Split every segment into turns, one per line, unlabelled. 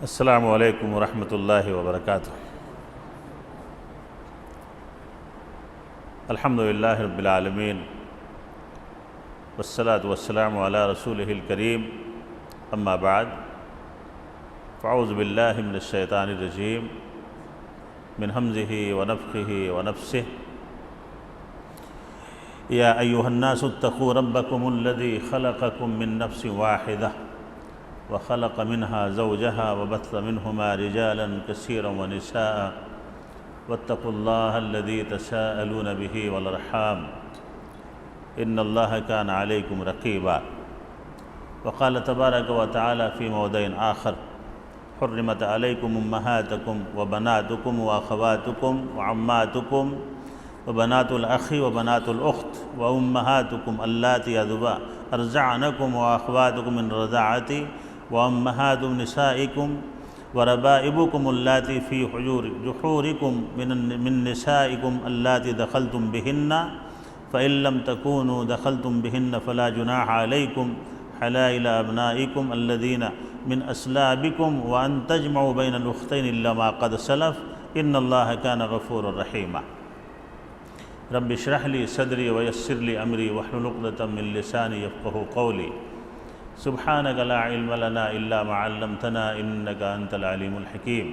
السلام علیکم ورحمۃ اللہ وبرکاتہ۔ الحمد للہ رب العالمین والصلاة والسلام علی رسولہ الکریم، اما بعد فاعوذ باللہ من الشیطان الرجیم من حمزہ ونفخہ ونفسہ۔ یا ایہا الناس اتقوا ربکم الذی خلقکم من نفس واحدہ وخلق منها زوجها وبث منهما رجالا كثيرا ونساء واتقوا الله الذي تساءلون به والأرحام إن الله كان عليكم رقيبا۔ وقال تبارك وتعالى في موضع آخر: حرمت عليكم أمهاتكم وبناتكم وأخواتكم وعماتكم وبنات الأخ وبنات الأخت وأمهاتكم اللاتي أرضعنكم وأخواتكم من الرضاعة وأمهات نسائكم وربائبكم اللاتي في جحوركم من نسائكم اللاتي دخلتم بهن فإن لم تكونوا دخلتم بهن فلا جناح عليكم حلائل أبنائكم الذين من أصلابكم وأن تجمعوا بين الأختين إلا ما قد سلف إن الله كان غفورا رحيما۔ رب اشرح لي صدري ويسر لي أمري واحلل عقدة من لساني يفقهوا قولي۔ سبحانك لا علم لنا إلا ما علمتنا إنك أنت العليم الحكيم۔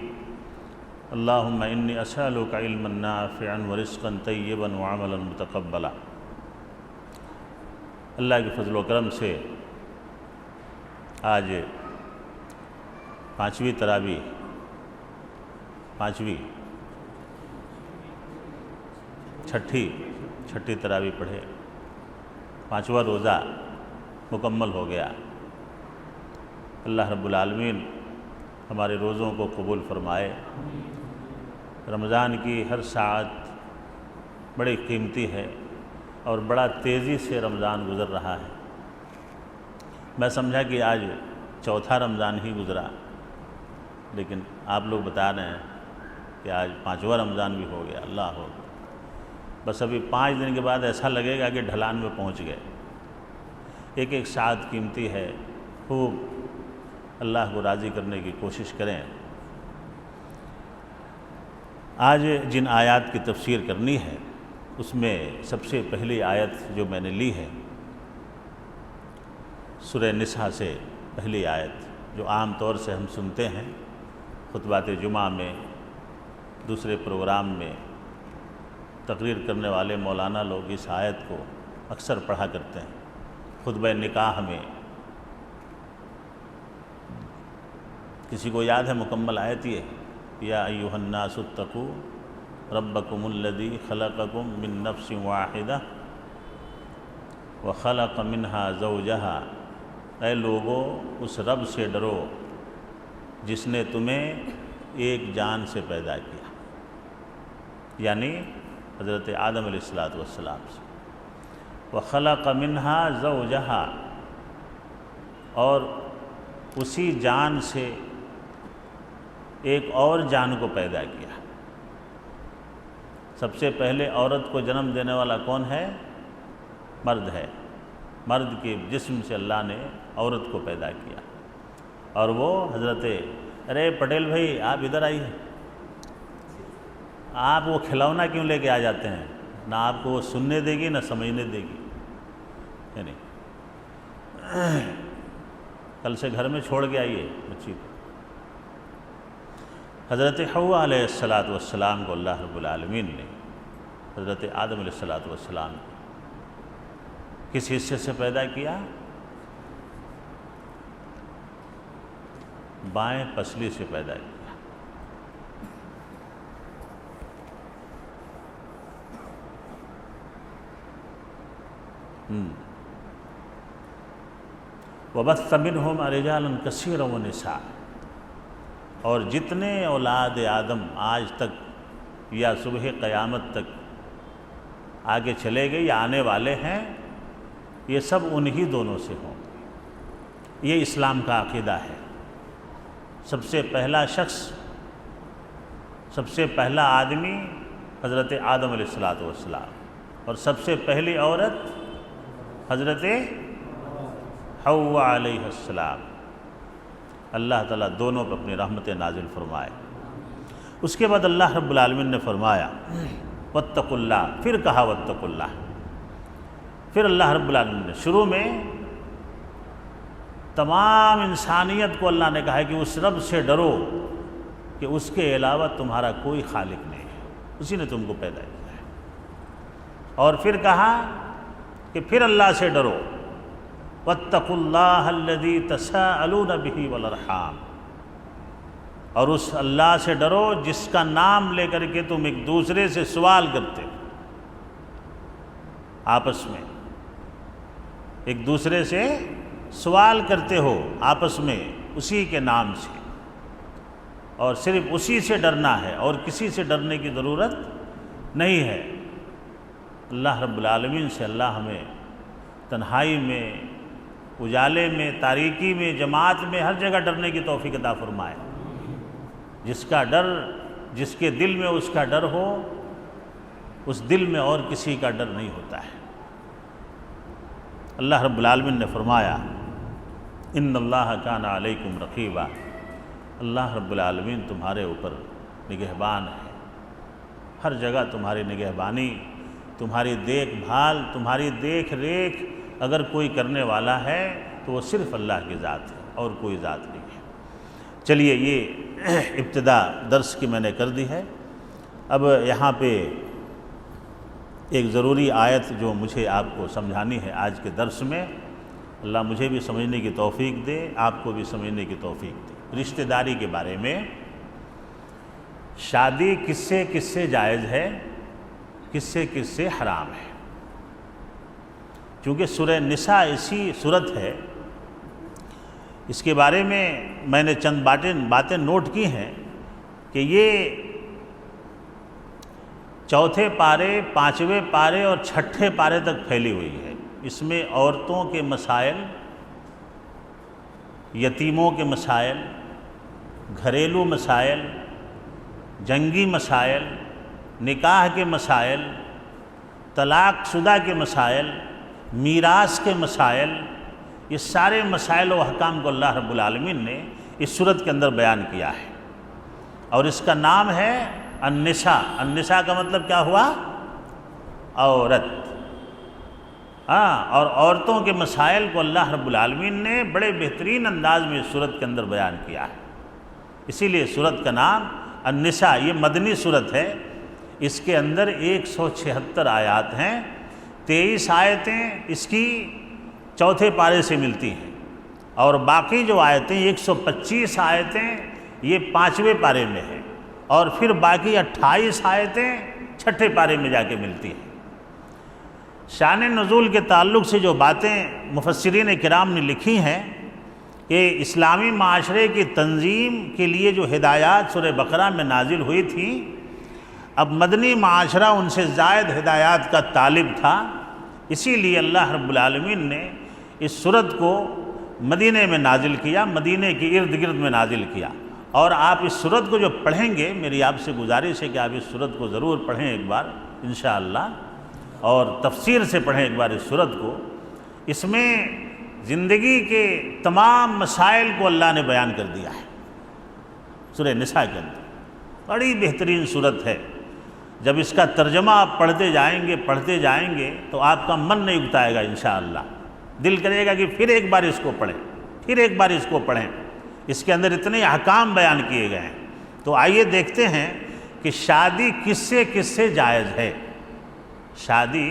اللهم إني أسألك علما نافعا ورزقا طيبا وعملا متقبلا۔ اللہ کے فضل و کرم سے آج پانچویں چھٹی تراویح پڑھے، پانچواں روزہ مکمل ہو گیا۔ اللہ رب العالمین ہمارے روزوں کو قبول فرمائے۔ رمضان کی ہر ساعت بڑی قیمتی ہے اور بڑا تیزی سے رمضان گزر رہا ہے۔ میں سمجھا کہ آج چوتھا رمضان ہی گزرا، لیکن آپ لوگ بتا رہے ہیں کہ آج پانچواں رمضان بھی ہو گیا۔ اللہ ہو، بس ابھی 5 دن کے بعد ایسا لگے گا کہ ڈھلان میں پہنچ گئے۔ ایک ایک ساعت قیمتی ہے، خوب اللہ کو راضی کرنے کی کوشش کریں۔ آج جن آیات کی تفسیر کرنی ہے اس میں سب سے پہلی آیت جو میں نے لی ہے سورہ نساء سے پہلی آیت، جو عام طور سے ہم سنتے ہیں خطبات جمعہ میں، دوسرے پروگرام میں تقریر کرنے والے مولانا لوگ اس آیت کو اکثر پڑھا کرتے ہیں۔ خطبہ نکاح میں کسی کو یاد ہے مکمل آیت یہ؟ یا ایھا الناس اتقوا ربکم الذی خلقکم من نفس واحدہ وخلق منها زوجہا۔ اے لوگو، اس رب سے ڈرو جس نے تمہیں ایک جان سے پیدا کیا، یعنی حضرت آدم علیہ السلام سے۔ وخلق منها زوجہا، اور اسی جان سے ایک اور جان کو پیدا کیا۔ سب سے پہلے عورت کو جنم دینے والا کون ہے؟ مرد ہے۔ مرد کے جسم سے اللہ نے عورت کو پیدا کیا، اور وہ حضرت ارے پٹیل بھائی آپ ادھر آئیے، آپ وہ کھلونا کیوں لے کے آ جاتے ہیں؟ نہ آپ کو وہ سننے دے گی نہ سمجھنے دے گی، یعنی کل سے گھر میں چھوڑ کے آئیے بچی کو۔ حضرت حوا علیہ السلام کو اللہ رب العالمین نے حضرت آدم علیہ السلام کو کس حصے سے پیدا کیا؟ بائیں پسلی سے پیدا کیا۔ وَبَثَّ مِنْهُمْ رِجَالًا كَثِيرًا وَنِسَاءً، اور جتنے اولاد آدم آج تک یا صبح قیامت تک آگے چلے گئے یا آنے والے ہیں، یہ سب انہی دونوں سے ہوں۔ یہ اسلام کا عقیدہ ہے۔ سب سے پہلا شخص، سب سے پہلا آدمی حضرت آدم علیہ السلام، اور سب سے پہلی عورت حضرت حوا علیہ السلام۔ اللہ تعالیٰ دونوں پر اپنی رحمتیں نازل فرمائے۔ اس کے بعد اللہ رب العالمین نے فرمایا واتقوا اللہ، پھر کہا واتقوا اللہ۔ پھر اللہ رب العالمین نے شروع میں تمام انسانیت کو اللہ نے کہا ہے کہ اس رب سے ڈرو کہ اس کے علاوہ تمہارا کوئی خالق نہیں ہے، اسی نے تم کو پیدا کیا ہے۔ اور پھر کہا کہ پھر اللہ سے ڈرو واتقوا اللہ الذی تساءلون بہ والارحام، اور اس اللہ سے ڈرو جس کا نام لے کر کے تم ایک دوسرے سے سوال کرتے ہو، آپس میں ایک دوسرے سے سوال کرتے ہو آپس میں اسی کے نام سے، اور صرف اسی سے ڈرنا ہے اور کسی سے ڈرنے کی ضرورت نہیں ہے۔ اللہ رب العالمین سے اللہ ہمیں تنہائی میں، اجالے میں، تاریکی میں، جماعت میں، ہر جگہ ڈرنے کی توفیق عطا فرمائے۔ جس کا ڈر، جس کے دل میں اس کا ڈر ہو، اس دل میں اور کسی کا ڈر نہیں ہوتا ہے۔ اللہ رب العالمین نے فرمایا ان اللہ کان علیکم رقیبا، اللہ رب العالمین تمہارے اوپر نگہبان ہے، ہر جگہ تمہاری نگہبانی، تمہاری دیکھ بھال، تمہاری دیکھ ریکھ اگر کوئی کرنے والا ہے تو وہ صرف اللہ کی ذات ہے اور کوئی ذات نہیں ہے۔ چلیے، یہ ابتدا درس کی میں نے کر دی ہے۔ اب یہاں پہ ایک ضروری آیت جو مجھے آپ کو سمجھانی ہے آج کے درس میں، اللہ مجھے بھی سمجھنے کی توفیق دے، آپ کو بھی سمجھنے کی توفیق دے۔ رشتہ داری کے بارے میں، شادی کس سے جائز ہے، کس سے حرام ہے۔ چونکہ سورہ نساء ایسی صورت ہے، اس کے بارے میں نے چند باتیں نوٹ کی ہیں کہ یہ چوتھے پارے، پانچویں پارے اور چھٹے پارے تک پھیلی ہوئی ہے۔ اس میں عورتوں کے مسائل، یتیموں کے مسائل، گھریلو مسائل، جنگی مسائل، نکاح کے مسائل، طلاق شدہ کے مسائل، میراث کے مسائل، یہ سارے مسائل و احکام کو اللہ رب العالمین نے اس صورت کے اندر بیان کیا ہے، اور اس کا نام ہے النساء۔ النساء کا مطلب کیا ہوا؟ عورت۔ اور عورتوں کے مسائل کو اللہ رب العالمین نے بڑے بہترین انداز میں اس صورت کے اندر بیان کیا ہے، اسی لیے صورت کا نام النساء۔ یہ مدنی صورت ہے، اس کے اندر 176 آیات ہیں، 23 آیتیں اس کی چوتھے پارے سے ملتی ہیں، اور باقی جو آیتیں 125 آیتیں یہ پانچویں پارے میں ہیں، اور پھر باقی 28 آیتیں چھٹے پارے میں جا کے ملتی ہیں۔ شان نزول کے تعلق سے جو باتیں مفسرین کرام نے لکھی ہیں کہ اسلامی معاشرے کی تنظیم کے لیے جو ہدایات سورہ بقرہ میں نازل ہوئی تھیں، اب مدنی معاشرہ ان سے زائد ہدایات کا طالب تھا، اسی لیے اللہ رب العالمین نے اس سورت کو مدینے میں نازل کیا، مدینے کے ارد گرد میں نازل کیا۔ اور آپ اس سورت کو جو پڑھیں گے، میری آپ سے گزارش ہے کہ آپ اس سورت کو ضرور پڑھیں ایک بار انشاءاللہ، اور تفسیر سے پڑھیں ایک بار اس سورت کو۔ اس میں زندگی کے تمام مسائل کو اللہ نے بیان کر دیا ہے سورہ نساء کے اندر۔ بڑی بہترین سورت ہے، جب اس کا ترجمہ آپ پڑھتے جائیں گے تو آپ کا من نہیں اگتائے گا انشاءاللہ، دل کرے گا کہ پھر ایک بار اس کو پڑھیں، پھر ایک بار اس کو پڑھیں۔ اس کے اندر اتنے احکام بیان کیے گئے ہیں۔ تو آئیے دیکھتے ہیں کہ شادی کس سے جائز ہے، شادی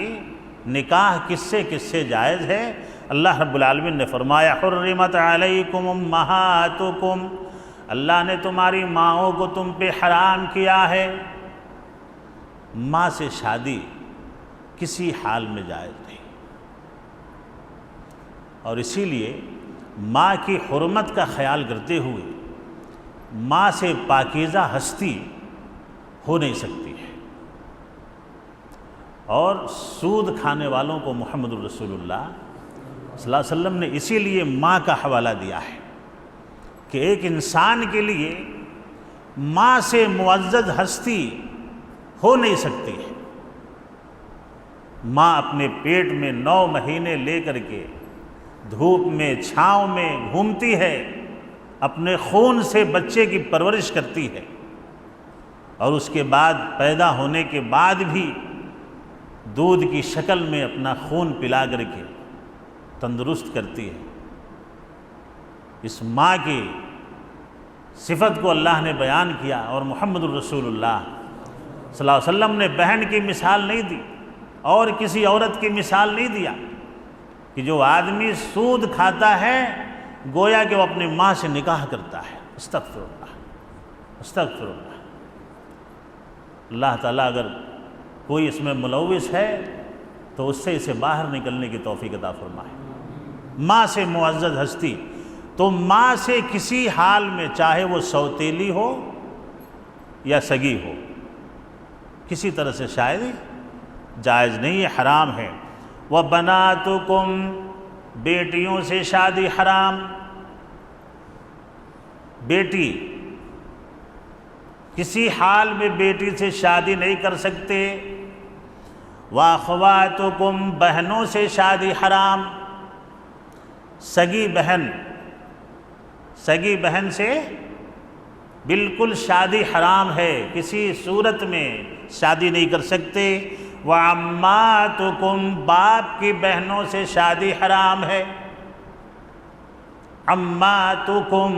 نکاح کس سے جائز ہے۔ اللہ رب العالمین نے فرمایا حرمت علیکم امہاتکم، اللہ نے تمہاری ماؤں کو تم پہ حرام کیا ہے۔ ماں سے شادی کسی حال میں جائز نہیں، اور اسی لیے ماں کی حرمت کا خیال کرتے ہوئے ماں سے پاکیزہ ہستی ہو نہیں سکتی ہے۔ اور سود کھانے والوں کو محمد الرسول اللہ صلی اللہ علیہ وسلم نے اسی لیے ماں کا حوالہ دیا ہے کہ ایک انسان کے لیے ماں سے معزز ہستی ہو نہیں سکتی ہے۔ ماں اپنے پیٹ میں 9 مہینے لے کر کے دھوپ میں چھاؤں میں گھومتی ہے، اپنے خون سے بچے کی پرورش کرتی ہے اور اس کے بعد پیدا ہونے کے بعد بھی دودھ کی شکل میں اپنا خون پلا کر کے تندرست کرتی ہے، اس ماں کی صفت کو اللہ نے بیان کیا۔ اور محمد الرسول اللہ صلی اللہ علیہ وسلم نے بہن کی مثال نہیں دی اور کسی عورت کی مثال نہیں دیا کہ جو آدمی سود کھاتا ہے گویا کہ وہ اپنی ماں سے نکاح کرتا ہے۔ استغفر اللہ، استغفر اللہ۔ اللہ تعالیٰ اگر کوئی اس میں ملوث ہے تو اس سے اسے باہر نکلنے کی توفیق عطا فرمائے۔ ماں سے معزز ہستی، تو ماں سے کسی حال میں چاہے وہ سوتیلی ہو یا سگی ہو، کسی طرح سے شاید جائز نہیں، یہ حرام ہے۔ وَبَنَاتُكُمْ، بیٹیوں سے شادی حرام، بیٹی کسی حال میں بیٹی سے شادی نہیں کر سکتے۔ وَأَخْوَاتُكُمْ، بہنوں سے شادی حرام، سگی بہن، سگی بہن سے بالکل شادی حرام ہے، کسی صورت میں شادی نہیں کر سکتے۔ وَعَمَّاتُكُمْ، باپ کی بہنوں سے شادی حرام ہے۔ عَمَّاتُكُمْ،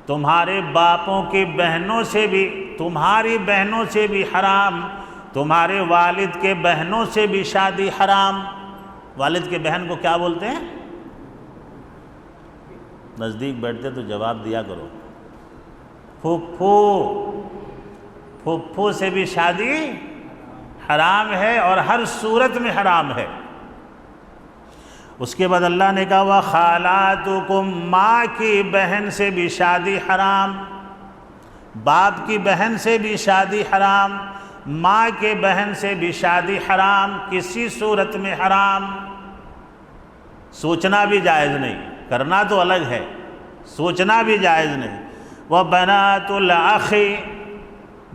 تمہارے باپوں کی بہنوں سے بھی، تمہاری بہنوں سے بھی حرام، تمہارے والد کے بہنوں سے بھی شادی حرام۔ والد کے بہن کو کیا بولتے ہیں؟ نزدیک بیٹھتے تو جواب دیا کرو۔ پھپھو، پھپھو سے بھی شادی حرام ہے اور ہر صورت میں حرام ہے۔ اس کے بعد اللہ نے کہا وَخَالَاتُكُمْ، ماں کی بہن سے بھی شادی حرام، باپ کی بہن سے بھی شادی حرام، ماں کے بہن سے بھی شادی حرام، کسی صورت میں حرام۔ سوچنا بھی جائز نہیں، کرنا تو الگ ہے، سوچنا بھی جائز نہیں۔ وَبَنَاتُ الْأَخِ،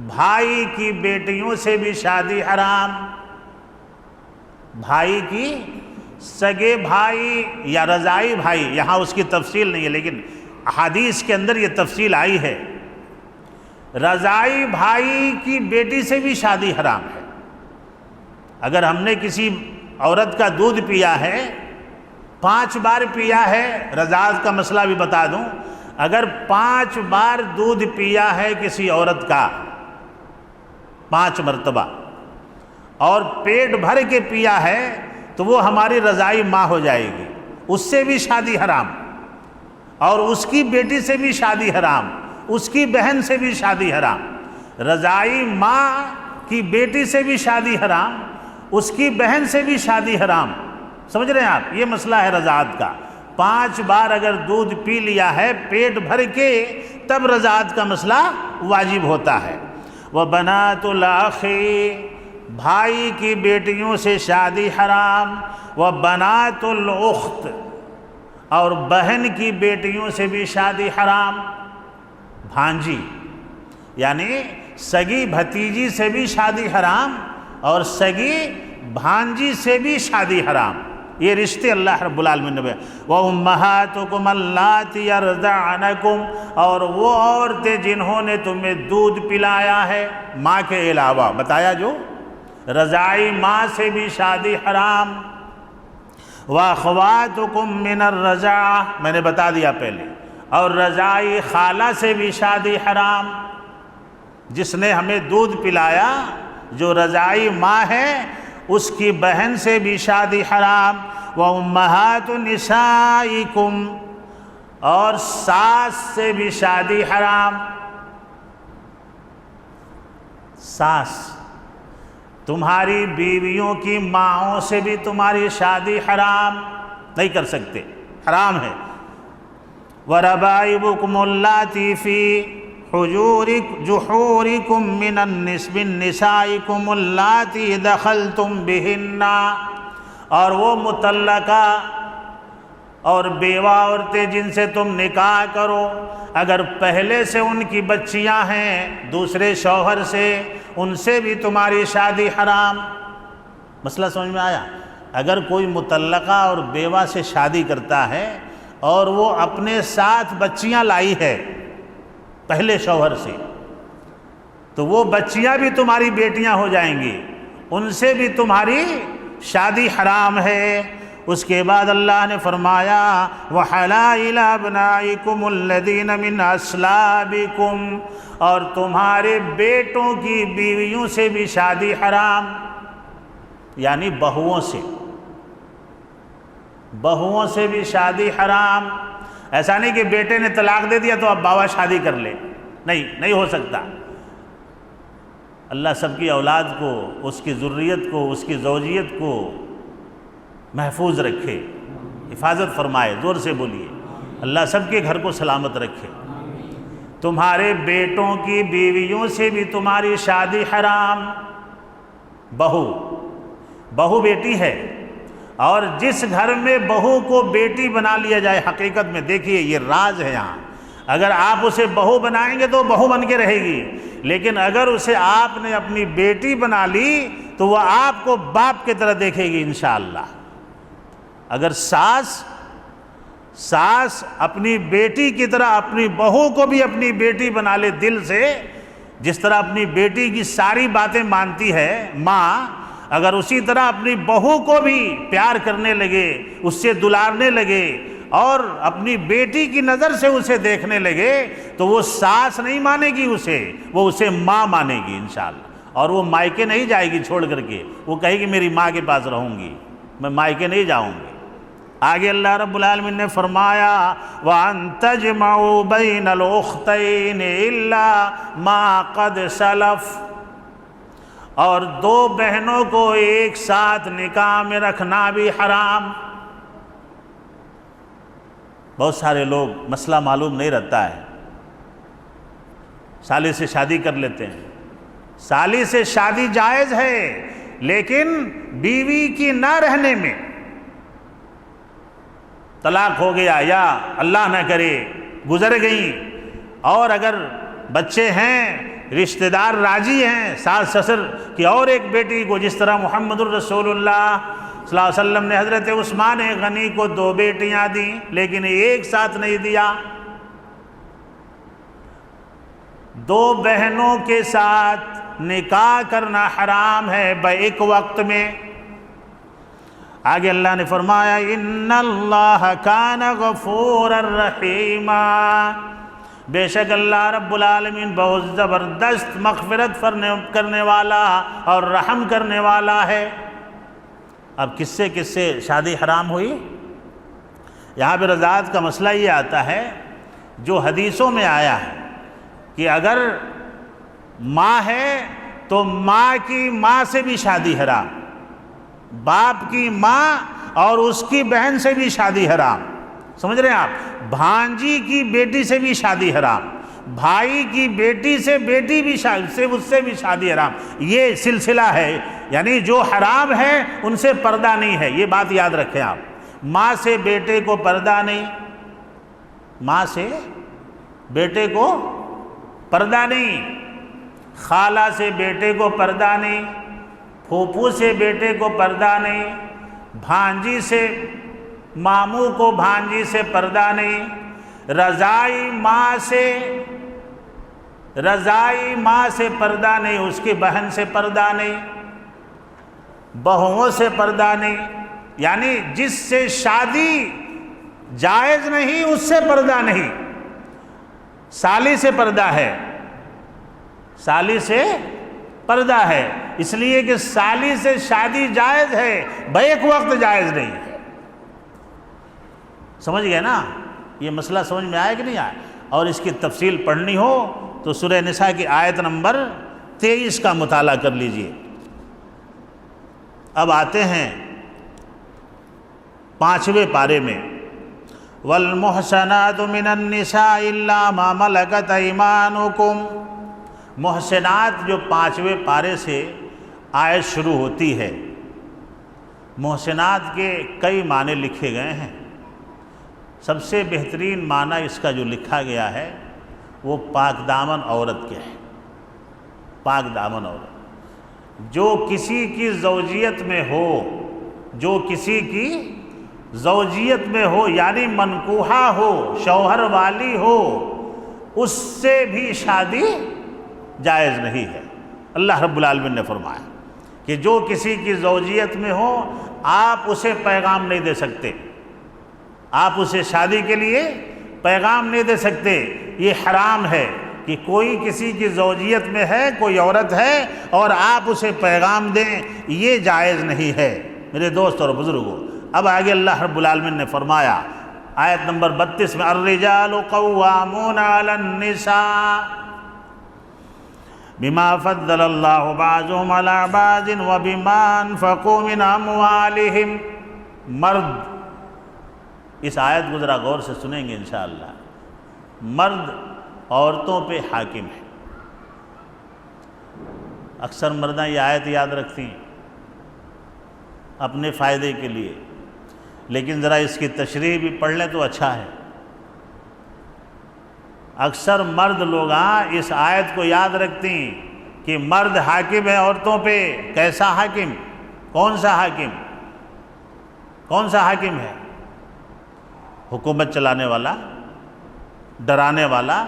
بھائی کی بیٹیوں سے بھی شادی حرام، بھائی کی سگے بھائی یا رضاعی بھائی، یہاں اس کی تفصیل نہیں ہے لیکن احادیث کے اندر یہ تفصیل آئی ہے۔ رضاعی بھائی کی بیٹی سے بھی شادی حرام ہے۔ اگر ہم نے کسی عورت کا دودھ پیا ہے، 5 بار پیا ہے، رضاعت کا مسئلہ بھی بتا دوں، اگر 5 بار دودھ پیا ہے کسی عورت کا، 5 مرتبہ، اور پیٹ بھر کے پیا ہے تو وہ ہماری رضاعی ماں ہو جائے گی، اس سے بھی شادی حرام، اور اس کی بیٹی سے بھی شادی حرام، اس کی بہن سے بھی شادی حرام۔ رضاعی ماں کی بیٹی سے بھی شادی حرام، اس کی بہن سے بھی شادی حرام۔ سمجھ رہے ہیں آپ؟ یہ مسئلہ ہے رضاعت کا۔ 5 بار اگر دودھ پی لیا ہے پیٹ بھر کے تب رضاعت کا مسئلہ واجب ہوتا ہے۔ وَبَنَاتُ الْأَخِ، بھائی کی بیٹیوں سے شادی حرام۔ وَبَنَاتُ الْأُخْتِ، اور بہن کی بیٹیوں سے بھی شادی حرام۔ بھانجی یعنی سگی بھتیجی سے بھی شادی حرام اور سگی بھانجی سے بھی شادی حرام۔ یہ رشتے اللہ رب العالمین نے وَأُمَّهَاتُكُمُ اللَّاتِي يَرْضَعْنَكُمْ، اور وہ عورتیں جنہوں نے تمہیں دودھ پلایا ہے، ماں کے علاوہ بتایا جو، رضاعی ماں سے بھی شادی حرام۔ وَأَخْوَاتُكُمْ مِنَ الرَّضَاعَةِ، میں نے بتا دیا پہلے، اور رضاعی خالہ سے بھی شادی حرام، جس نے ہمیں دودھ پلایا جو رضاعی ماں ہے اس کی بہن سے بھی شادی حرام۔ وَأُمَّهَاتُ نِسَائِكُمْ، اور ساس سے بھی شادی حرام۔ ساس، تمہاری بیویوں کی ماؤں سے بھی تمہاری شادی حرام، نہیں کر سکتے، حرام ہے۔ وَرَبَائِبُكُمُ اللَّاتِي فِي جُحُورِكُم مِّنَ نِّسَائِكُمُ اللَّاتِي دَخَلْتُم بِهِنَّ، اور وہ مطلقہ اور بیوہ عورتیں جن سے تم نکاح کرو، اگر پہلے سے ان کی بچیاں ہیں دوسرے شوہر سے، ان سے بھی تمہاری شادی حرام۔ مسئلہ سمجھ میں آیا؟ اگر کوئی مطلقہ اور بیوہ سے شادی کرتا ہے اور وہ اپنے ساتھ بچیاں لائی ہے پہلے شوہر سے، تو وہ بچیاں بھی تمہاری بیٹیاں ہو جائیں گی، ان سے بھی تمہاری شادی حرام ہے۔ اس کے بعد اللہ نے فرمایا وَحَلَائِلَ أَبْنَائِكُمُ الَّذِينَ مِنْ أَصْلَابِكُمْ، اور تمہارے بیٹوں کی بیویوں سے بھی شادی حرام، یعنی بہوؤں سے بھی شادی حرام۔ ایسا نہیں کہ بیٹے نے طلاق دے دیا تو اب باوا شادی کر لے، نہیں ہو سکتا۔ اللہ سب کی اولاد کو، اس کی ذریت کو، اس کی زوجیت کو محفوظ رکھے، حفاظت فرمائے، زور سے بولیے، اللہ سب کے گھر کو سلامت رکھے۔ تمہارے بیٹوں کی بیویوں سے بھی تمہاری شادی حرام، بہو بیٹی ہے، اور جس گھر میں بہو کو بیٹی بنا لیا جائے، حقیقت میں دیکھیے یہ راز ہے یہاں، اگر آپ اسے بہو بنائیں گے تو بہو بن کے رہے گی، لیکن اگر اسے آپ نے اپنی بیٹی بنا لی تو وہ آپ کو باپ کی طرح دیکھے گی انشاءاللہ۔ اگر ساس اپنی بیٹی کی طرح اپنی بہو کو بھی اپنی بیٹی بنا لے دل سے، جس طرح اپنی بیٹی کی ساری باتیں مانتی ہے ماں، اگر اسی طرح اپنی بہو کو بھی پیار کرنے لگے، اس سے دلارنے لگے اور اپنی بیٹی کی نظر سے اسے دیکھنے لگے، تو وہ ساس نہیں مانے گی اسے، وہ اسے ماں مانے گی انشاءاللہ، اور وہ مائکے نہیں جائے گی چھوڑ کر کے، وہ کہے گی میری ماں کے پاس رہوں گی، میں مائکے نہیں جاؤں گی۔ آگے اللہ رب العالمین نے فرمایا وَأَن تَجْمَعُوا بَيْنَ الْأُخْتَيْنِ إِلَّا مَا قَدْ سَلَفَ، اور دو بہنوں کو ایک ساتھ نکاح میں رکھنا بھی حرام۔ بہت سارے لوگ مسئلہ معلوم نہیں رہتا ہے، سالی سے شادی کر لیتے ہیں، سالی سے شادی جائز ہے، لیکن بیوی کی نہ رہنے میں طلاق ہو گیا یا اللہ نہ کرے گزر گئیں، اور اگر بچے ہیں، رشتہ دار راضی ہیں، ساس سسر کی اور ایک بیٹی کو، جس طرح محمد الرسول اللہ صلی اللہ علیہ وسلم نے حضرت عثمان غنی کو 2 بیٹیاں دیں لیکن ایک ساتھ نہیں دیا، 2 بہنوں کے ساتھ نکاح کرنا حرام ہے بیک وقت میں۔ آگے اللہ نے فرمایا ان اللہ کان غفورا رحیما، بے شک اللہ رب العالمین بہت زبردست مغفرت کرنے والا اور رحم کرنے والا ہے۔ اب کس سے شادی حرام ہوئی؟ یہاں پہ رضاعت کا مسئلہ یہ آتا ہے جو حدیثوں میں آیا ہے کہ اگر ماں ہے تو ماں کی ماں سے بھی شادی حرام، باپ کی ماں اور اس کی بہن سے بھی شادی حرام، سمجھ رہے ہیں آپ؟ بھانجی کی بیٹی سے بھی شادی حرام، بھائی کی بیٹی سے بیٹی بھی اس سے بھی شادی حرام، یہ سلسلہ ہے، یعنی جو حرام ہے ان سے پردہ نہیں ہے، یہ بات یاد رکھیں آپ۔ ماں سے بیٹے کو پردہ نہیں، ماں سے بیٹے کو پردہ نہیں، خالہ سے بیٹے کو پردہ نہیں، پھوپھو سے بیٹے کو پردہ نہیں، بھانجی سے ماموں کو بھانجی سے پردہ نہیں، رضائی ماں سے پردہ نہیں، اس کی بہن سے پردہ نہیں، بہوؤں سے پردہ نہیں، یعنی جس سے شادی جائز نہیں اس سے پردہ نہیں۔ سالی سے پردہ ہے، سالی سے پردہ ہے، اس لیے کہ سالی سے شادی جائز ہے، بیک وقت جائز نہیں ہے۔ سمجھ گئے نا؟ یہ مسئلہ سمجھ میں آیا کہ نہیں آیا؟ اور اس کی تفصیل پڑھنی ہو تو سورہ نساء کی آیت نمبر 23 کا مطالعہ کر لیجئے۔ اب آتے ہیں 5ویں پارے میں، وَالْمُحْسَنَاتُ مِنَ النِّسَاءِ إِلَّا مَا مَلَكَتْ أَيْمَانُكُمْ، محسنات جو 5ویں پارے سے آیت شروع ہوتی ہے، محسنات کے کئی معنی لکھے گئے ہیں، سب سے بہترین معنی اس کا جو لکھا گیا ہے وہ پاک دامن عورت کے ہے۔ پاک دامن عورت جو کسی کی زوجیت میں ہو، جو کسی کی زوجیت میں ہو یعنی منکوحہ ہو، شوہر والی ہو، اس سے بھی شادی جائز نہیں ہے۔ اللہ رب العالمین نے فرمایا کہ جو کسی کی زوجیت میں ہو آپ اسے پیغام نہیں دے سکتے، آپ اسے شادی کے لیے پیغام نہیں دے سکتے۔ یہ حرام ہے کہ کوئی کسی کی زوجیت میں ہے، کوئی عورت ہے اور آپ اسے پیغام دیں، یہ جائز نہیں ہے میرے دوست اور بزرگوں۔ اب آگے اللہ رب العالمین نے فرمایا آیت نمبر 32 میں، الرجال قوامون علی النساء بما فضل اللہ بعضهم علی بعض وبما انفقوا من اموالہم۔ مرد، اس آیت کو ذرا غور سے سنیں گے انشاءاللہ، مرد عورتوں پہ حاکم ہے۔ اکثر مرداں یہ آیت یاد رکھتی ہیں اپنے فائدے کے لیے، لیکن ذرا اس کی تشریح بھی پڑھ لیں تو اچھا ہے۔ اکثر مرد لوگ اس آیت کو یاد رکھتی ہیں کہ مرد حاکم ہے عورتوں پہ۔ کیسا حاکم؟ کون سا حاکم؟ کون سا حاکم ہے؟ حکومت چلانے والا، ڈرانے والا،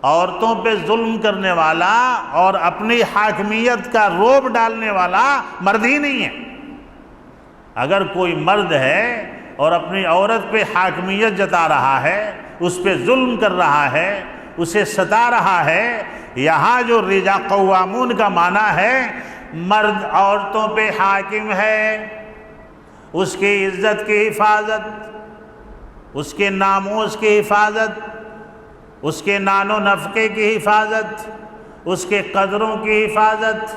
عورتوں پہ ظلم کرنے والا اور اپنی حاکمیت کا رعب ڈالنے والا مرد ہی نہیں ہے۔ اگر کوئی مرد ہے اور اپنی عورت پہ حاکمیت جتا رہا ہے، اس پہ ظلم کر رہا ہے، اسے ستا رہا ہے، یہاں جو رجال قوامون کا معنی ہے مرد عورتوں پہ حاکم ہے، اس کی عزت کی حفاظت، اس کے ناموس کی حفاظت، اس کے نان و نفقے کی حفاظت، اس کے قدروں کی حفاظت،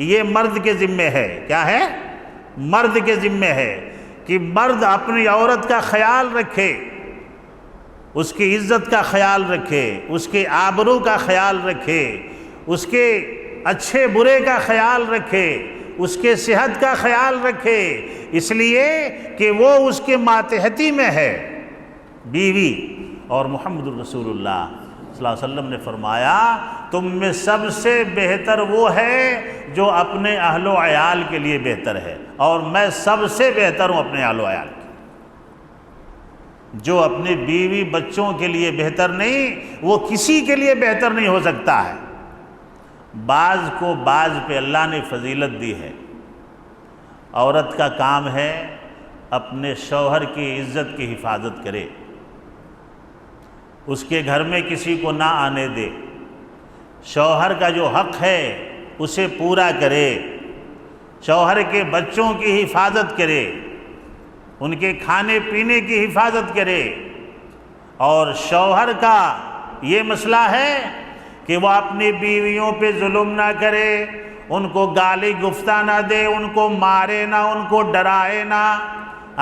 یہ مرد کے ذمے ہے۔ کیا ہے؟ مرد کے ذمے ہے کہ مرد اپنی عورت کا خیال رکھے، اس کی عزت کا خیال رکھے، اس کے آبرو کا خیال رکھے، اس کے اچھے برے کا خیال رکھے، اس کے صحت کا خیال رکھے، اس لیے کہ وہ اس کے ماتحتی میں ہے بیوی۔ اور محمد الرسول اللہ صلی اللہ علیہ وسلم نے فرمایا تم میں سب سے بہتر وہ ہے جو اپنے اہل و عیال کے لیے بہتر ہے، اور میں سب سے بہتر ہوں اپنے اہل و عیال کے۔ جو اپنے بیوی بچوں کے لیے بہتر نہیں، وہ کسی کے لیے بہتر نہیں ہو سکتا ہے۔ بعض کو بعض پہ اللہ نے فضیلت دی ہے۔ عورت کا کام ہے اپنے شوہر کی عزت کی حفاظت کرے، اس کے گھر میں کسی کو نہ آنے دے، شوہر کا جو حق ہے اسے پورا کرے، شوہر کے بچوں کی حفاظت کرے، ان کے کھانے پینے کی حفاظت کرے۔ اور شوہر کا یہ مسئلہ ہے کہ وہ اپنی بیویوں پہ ظلم نہ کرے، ان کو گالی گفتہ نہ دے، ان کو مارے نہ، ان کو ڈرائے نہ۔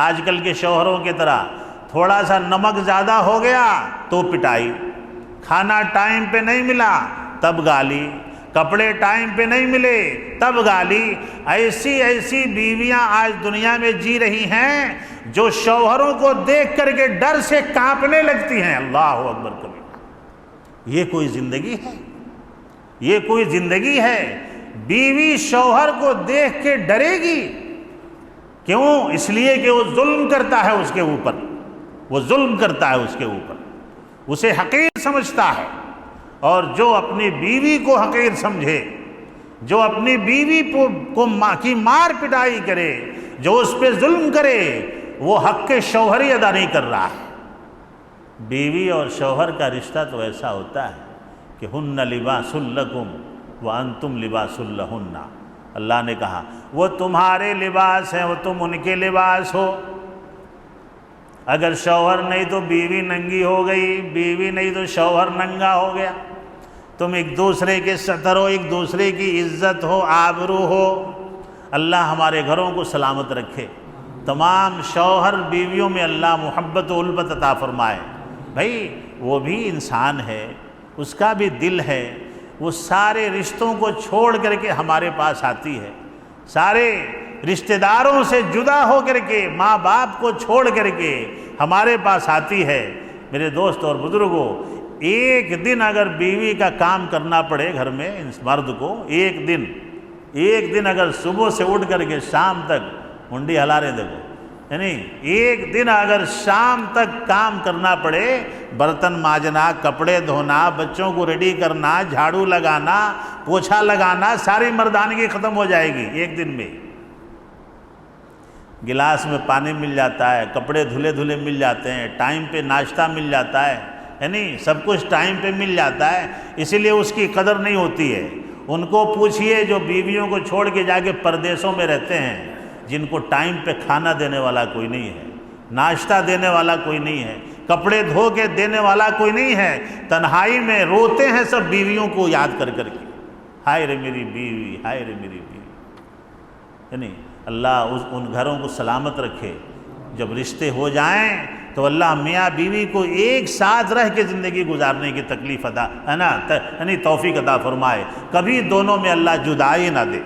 آج کل کے شوہروں کی طرح تھوڑا سا نمک زیادہ ہو گیا تو پٹائی، کھانا ٹائم پہ نہیں ملا تب گالی، کپڑے ٹائم پہ نہیں ملے تب گالی۔ ایسی بیویاں آج دنیا میں جی رہی ہیں جو شوہروں کو دیکھ کر کے ڈر سے کانپنے لگتی ہیں۔ اللہ اکبر کبیرہ! یہ کوئی زندگی ہے؟ یہ کوئی زندگی ہے؟ بیوی شوہر کو دیکھ کے ڈرے گی؟ کیوں؟ اس لیے کہ وہ ظلم کرتا ہے اس کے اوپر، وہ ظلم کرتا ہے اس کے اوپر، اسے حقیر سمجھتا ہے۔ اور جو اپنی بیوی کو حقیر سمجھے، جو اپنی بیوی کو کی مار پٹائی کرے، جو اس پہ ظلم کرے، وہ حق شوہری ادا نہیں کر رہا ہے۔ بیوی اور شوہر کا رشتہ تو ایسا ہوتا ہے کہ ہن لباس لکم وانتم لباس لہن۔ اللہ نے کہا وہ تمہارے لباس ہیں، وہ تم ان کے لباس ہو۔ اگر شوہر نہیں تو بیوی ننگی ہو گئی، بیوی نہیں تو شوہر ننگا ہو گیا۔ تم ایک دوسرے کے سطر ہو، ایک دوسرے کی عزت ہو، آبرو ہو۔ اللہ ہمارے گھروں کو سلامت رکھے، تمام شوہر بیویوں میں اللہ محبت و الفت عطا فرمائے۔ بھائی وہ بھی انسان ہے، اس کا بھی دل ہے، وہ سارے رشتوں کو چھوڑ کر کے ہمارے پاس آتی ہے، سارے رشتہ داروں سے جدا ہو کر کے، ماں باپ کو چھوڑ کر کے ہمارے پاس آتی ہے۔ میرے دوست اور بزرگوں، ایک دن اگر بیوی کا کام کرنا پڑے گھر میں مرد کو، ایک دن اگر صبح سے اٹھ کر کے شام تک منڈی ہلا رہے دیکھو، یعنی ایک دن اگر شام تک کام کرنا پڑے، برتن مانجنا، کپڑے دھونا، بچوں کو ریڈی کرنا، جھاڑو لگانا، پوچھا لگانا، ساری مردانگی ختم ہو جائے گی ایک دن میں۔ گلاس میں پانی مل جاتا ہے، کپڑے دھلے دھلے مل جاتے ہیں، ٹائم پہ ناشتہ مل جاتا ہے، یعنی سب کچھ ٹائم پہ مل جاتا ہے، اسی لیے اس کی قدر نہیں ہوتی ہے۔ ان کو پوچھئے جو بیویوں کو چھوڑ کے جا کے پردیسوں میں رہتے ہیں، جن کو ٹائم پہ کھانا دینے والا کوئی نہیں ہے، ناشتہ دینے والا کوئی نہیں ہے، کپڑے دھو کے دینے والا کوئی نہیں ہے، تنہائی میں روتے ہیں سب بیویوں کو یاد کر کر کے، ہائے رے میری بیوی، ہائے رے میری بیوی۔ یعنی اللہ ان گھروں کو سلامت رکھے۔ جب رشتے ہو جائیں تو اللہ میاں بیوی کو ایک ساتھ رہ کے زندگی گزارنے کی تکلیف عطا ہے نا، یعنی توفیق عطا فرمائے۔ کبھی دونوں میں اللہ جدائی نہ دے،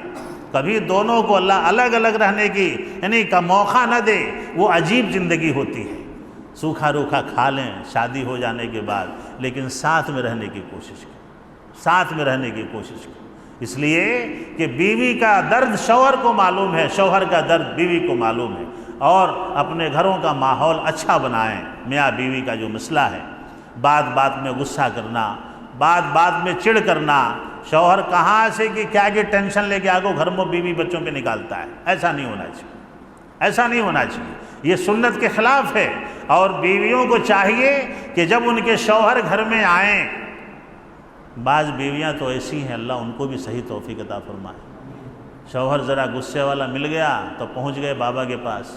کبھی دونوں کو اللہ الگ الگ رہنے کی یعنی کا موقع نہ دے، وہ عجیب زندگی ہوتی ہے۔ سوکھا روکھا کھا لیں شادی ہو جانے کے بعد، لیکن ساتھ میں رہنے کی کوشش کریں، ساتھ میں رہنے کی کوشش کریں، اس لیے کہ بیوی کا درد شوہر کو معلوم ہے، شوہر کا درد بیوی کو معلوم ہے۔ اور اپنے گھروں کا ماحول اچھا بنائیں۔ میاں بیوی کا جو مسئلہ ہے، بات بات میں غصہ کرنا، بات بات میں چڑ کرنا، شوہر کہاں سے کہ کیا کہ ٹینشن لے کے آگے گھر میں بیوی بچوں پہ نکالتا ہے، ایسا نہیں ہونا چاہیے، ایسا نہیں ہونا چاہیے، یہ سنت کے خلاف ہے۔ اور بیویوں کو چاہیے کہ جب ان کے شوہر گھر میں آئیں، بعض بیویاں تو ایسی ہیں، اللہ ان کو بھی صحیح توفیق عطا فرمائے، شوہر ذرا غصے والا مل گیا تو پہنچ گئے بابا کے پاس،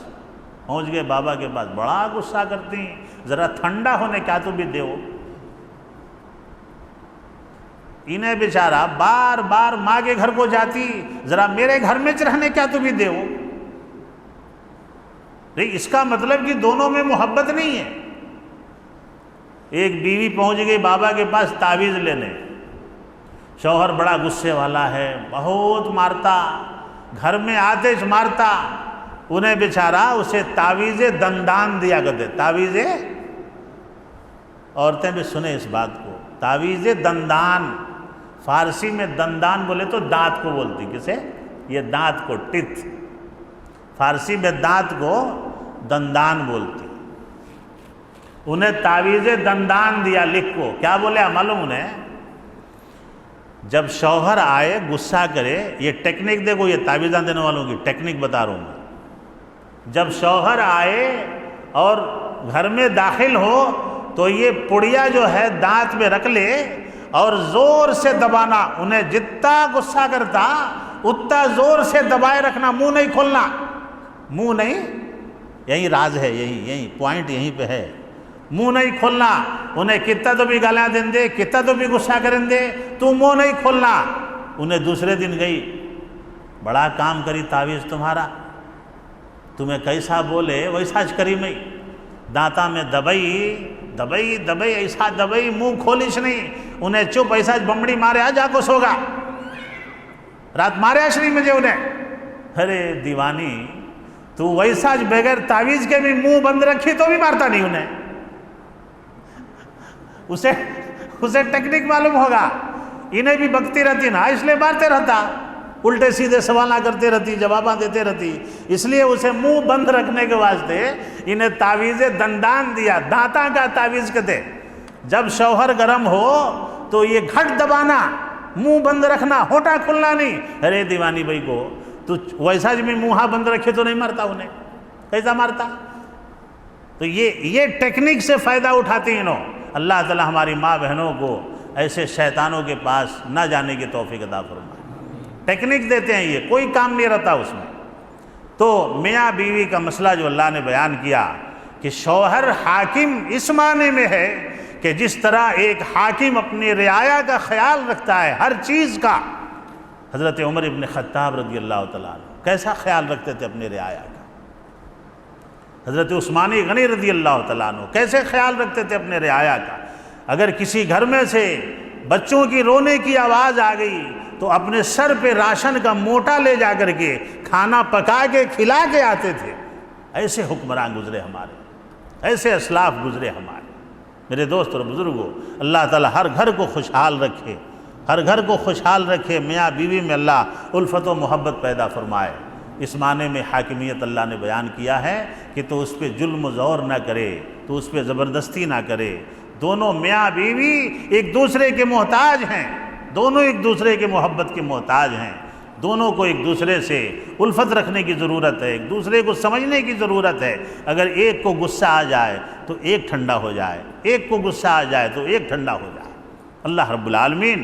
پہنچ گئے بابا کے پاس، بڑا غصہ کرتی ہیں، ذرا ٹھنڈا ہونے کیا تو بھی دیو۔ انہیں بیچارہ بار بار ماں کے گھر کو جاتی، ذرا میرے گھر میں رہنے کیا تو بھی دیو۔ نہیں، اس کا مطلب کہ دونوں میں محبت نہیں ہے۔ ایک بیوی پہنچ گئی بابا کے پاس تعویذ لینے، شوہر بڑا غصے والا ہے، بہت مارتا، گھر میں آتش مارتا، انہیں بیچارہ اسے تعویذ دندان دیا کرتے، تعویذ، عورتیں بھی سنیں اس بات کو، تعویذ دندان، فارسی میں دندان بولے تو دانت کو بولتی، کسے؟ یہ دانت کو، ٹتھ، فارسی میں دانت کو دندان بولتی، انہیں تعویذ دندان دیا لکھ کو، کیا بولے معلوم انہیں؟ جب شوہر آئے غصہ کرے، یہ ٹیکنیک دیکھو، یہ تعویذیں دینے والوں کی ٹیکنیک بتا رہا ہوں میں، جب شوہر آئے اور گھر میں داخل ہو تو یہ پڑیا جو ہے دانت میں رکھ لے اور زور سے دبانا، انہیں جتنا غصہ کرتا اتنا زور سے دبائے رکھنا، منہ نہیں کھولنا، منہ نہیں، یہی راز ہے، یہی پوائنٹ یہیں پہ ہے، منہ نہیں کھولنا، انہیں کتنا تو بھی گالیاں دیں دے، کتنا تو بھی غصہ کریں دے، تو منہ نہیں کھولنا۔ انہیں دوسرے دن گئی، بڑا کام کری تعویذ تمہارا، تمہیں کیسا بولے ویسا کری میں، دانتا میں دبئی ایسا دبئی، منہ کھولیش نہیں، انہیں چپ ایسا بمڑی مارے آ جا کو سوگا، رات مارے آش نہیں مجھے انہیں۔ ارے دیوانی، تو ویسا بغیر تعویذ کے بھی منہ بند رکھی تو بھی مارتا نہیں انہیں، اسے ٹیکنیک معلوم ہوگا، انہیں بھی بکتی رہتی نا، اس لیے مارتے رہتا، الٹے سیدھے سوالہ کرتے رہتی، جواباں دیتے رہتی، اس لیے اسے منہ بند رکھنے کے واسطے انہیں تعویذ دندان دیا، دانتا کا تعویذ کہتے۔ جب شوہر گرم ہو تو یہ گھٹ دبانا، منہ بند رکھنا، ہونٹا کھلنا نہیں۔ ارے دیوانی بھائی کو تو ویسا بھی منہ بند رکھے تو نہیں مارتا انہیں، کیسا مارتا؟ تو یہ ٹیکنیک سے فائدہ اٹھاتی ہیں انہوں۔ اللہ تعالی ہماری ماں بہنوں کو ایسے شیطانوں کے پاس نہ جانے کی توفیق عطا فرمائے۔ ٹیکنیک دیتے ہیں، یہ کوئی کام نہیں رہتا اس میں۔ تو میاں بیوی کا مسئلہ جو اللہ نے بیان کیا کہ شوہر حاکم اس معنی میں ہے کہ جس طرح ایک حاکم اپنی رعایا کا خیال رکھتا ہے، ہر چیز کا، حضرت عمر ابن خطاب رضی اللہ تعالیٰ عنہ کیسا خیال رکھتے تھے اپنی رعایا کا، حضرت عثمان غنی رضی اللہ تعالیٰ عنہ کیسے خیال رکھتے تھے اپنے رعایا کا۔ اگر کسی گھر میں سے بچوں کی رونے کی آواز آ گئی تو اپنے سر پہ راشن کا موٹا لے جا کر کے کھانا پکا کے کھلا کے آتے تھے۔ ایسے حکمران گزرے ہمارے، ایسے اسلاف گزرے ہمارے۔ میرے دوست اور بزرگوں، اللہ تعالیٰ ہر گھر کو خوشحال رکھے، ہر گھر کو خوشحال رکھے، میاں بیوی میں اللہ الفت و محبت پیدا فرمائے۔ اس معنی میں حاکمیت اللہ نے بیان کیا ہے کہ تو اس پہ ظلم و زور نہ کرے، تو اس پہ زبردستی نہ کرے۔ دونوں میاں بیوی ایک دوسرے کے محتاج ہیں، دونوں ایک دوسرے کے محبت کے محتاج ہیں، دونوں کو ایک دوسرے سے الفت رکھنے کی ضرورت ہے، ایک دوسرے کو سمجھنے کی ضرورت ہے۔ اگر ایک کو غصہ آ جائے تو ایک ٹھنڈا ہو جائے، ایک کو غصہ آ جائے تو ایک ٹھنڈا ہو جائے۔ اللہ رب العالمین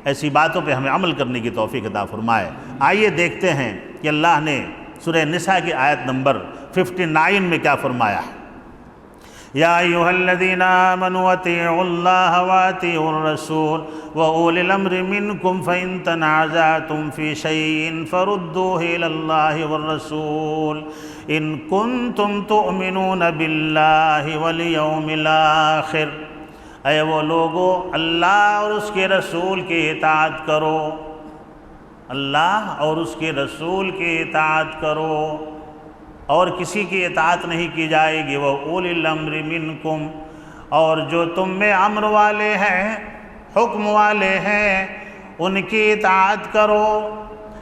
ایسی باتوں پہ ہمیں عمل کرنے کی توفیق عطا فرمائے۔ آئیے دیکھتے ہیں کہ اللہ نے سورہ نساء کی آیت نمبر 59 میں کیا فرمایا۔ یا ایھا الذین آمنوا اطیعوا اللہ واطیعوا الرسول واولی الامر منکم فإن تنازعتم فی شیء فردوہ الی اللہ والرسول ان کنتم تؤمنون باللہ والیوم الآخر۔ اے وہ لوگو، اللہ اور اس کے رسول کی اطاعت کرو، اللہ اور اس کے رسول کی اطاعت کرو، اور کسی کی اطاعت نہیں کی جائے گی۔ وہ اولی الامر منکم، اور جو تم میں امر والے ہیں، حکم والے ہیں، ان کی اطاعت کرو۔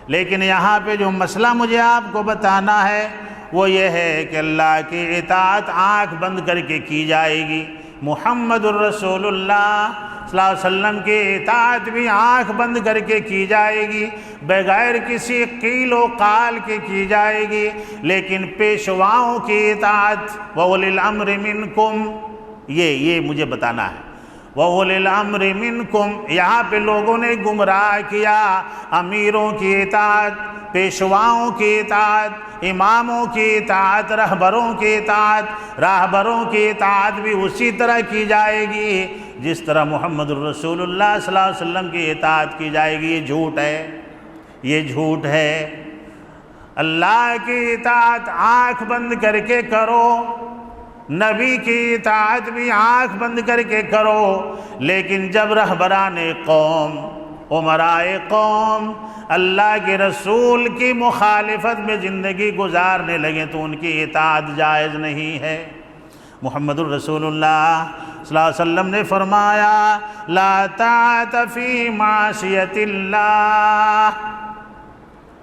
لیکن یہاں پہ جو مسئلہ مجھے آپ کو بتانا ہے وہ یہ ہے کہ اللہ کی اطاعت آنکھ بند کر کے کی جائے گی، محمد الرسول اللہ صلی اللہ علیہ وسلم کی اطاعت بھی آنکھ بند کر کے کی جائے گی، بغیر کسی قیل و قال کے کی جائے گی۔ لیکن پیشواؤں کی اطاعت، وَأُولِي الْأَمْرِ مِنْكُمْ، یہ مجھے بتانا ہے۔ وَأُولِي الْأَمْرِ مِنْكُمْ، یہاں پہ لوگوں نے گمراہ کیا، امیروں کی اطاعت، پیشواؤں کی اطاعت، اماموں کی اطاعت، رہبروں کی اطاعت، راہبروں کی اطاعت بھی اسی طرح کی جائے گی جس طرح محمد الرسول اللہ صلی اللہ علیہ وسلم کی اطاعت کی جائے گی۔ یہ جھوٹ ہے، یہ جھوٹ ہے۔ اللہ کی اطاعت آنکھ بند کر کے کرو، نبی کی اطاعت بھی آنکھ بند کر کے کرو، لیکن جب رہبران قوم، امرائے قوم اللہ کے رسول کی مخالفت میں زندگی گزارنے لگیں تو ان کی اطاعت جائز نہیں ہے۔ محمد الرسول اللہ صلی اللہ علیہ وسلم نے فرمایا، لا طاعت فی معصیت اللہ۔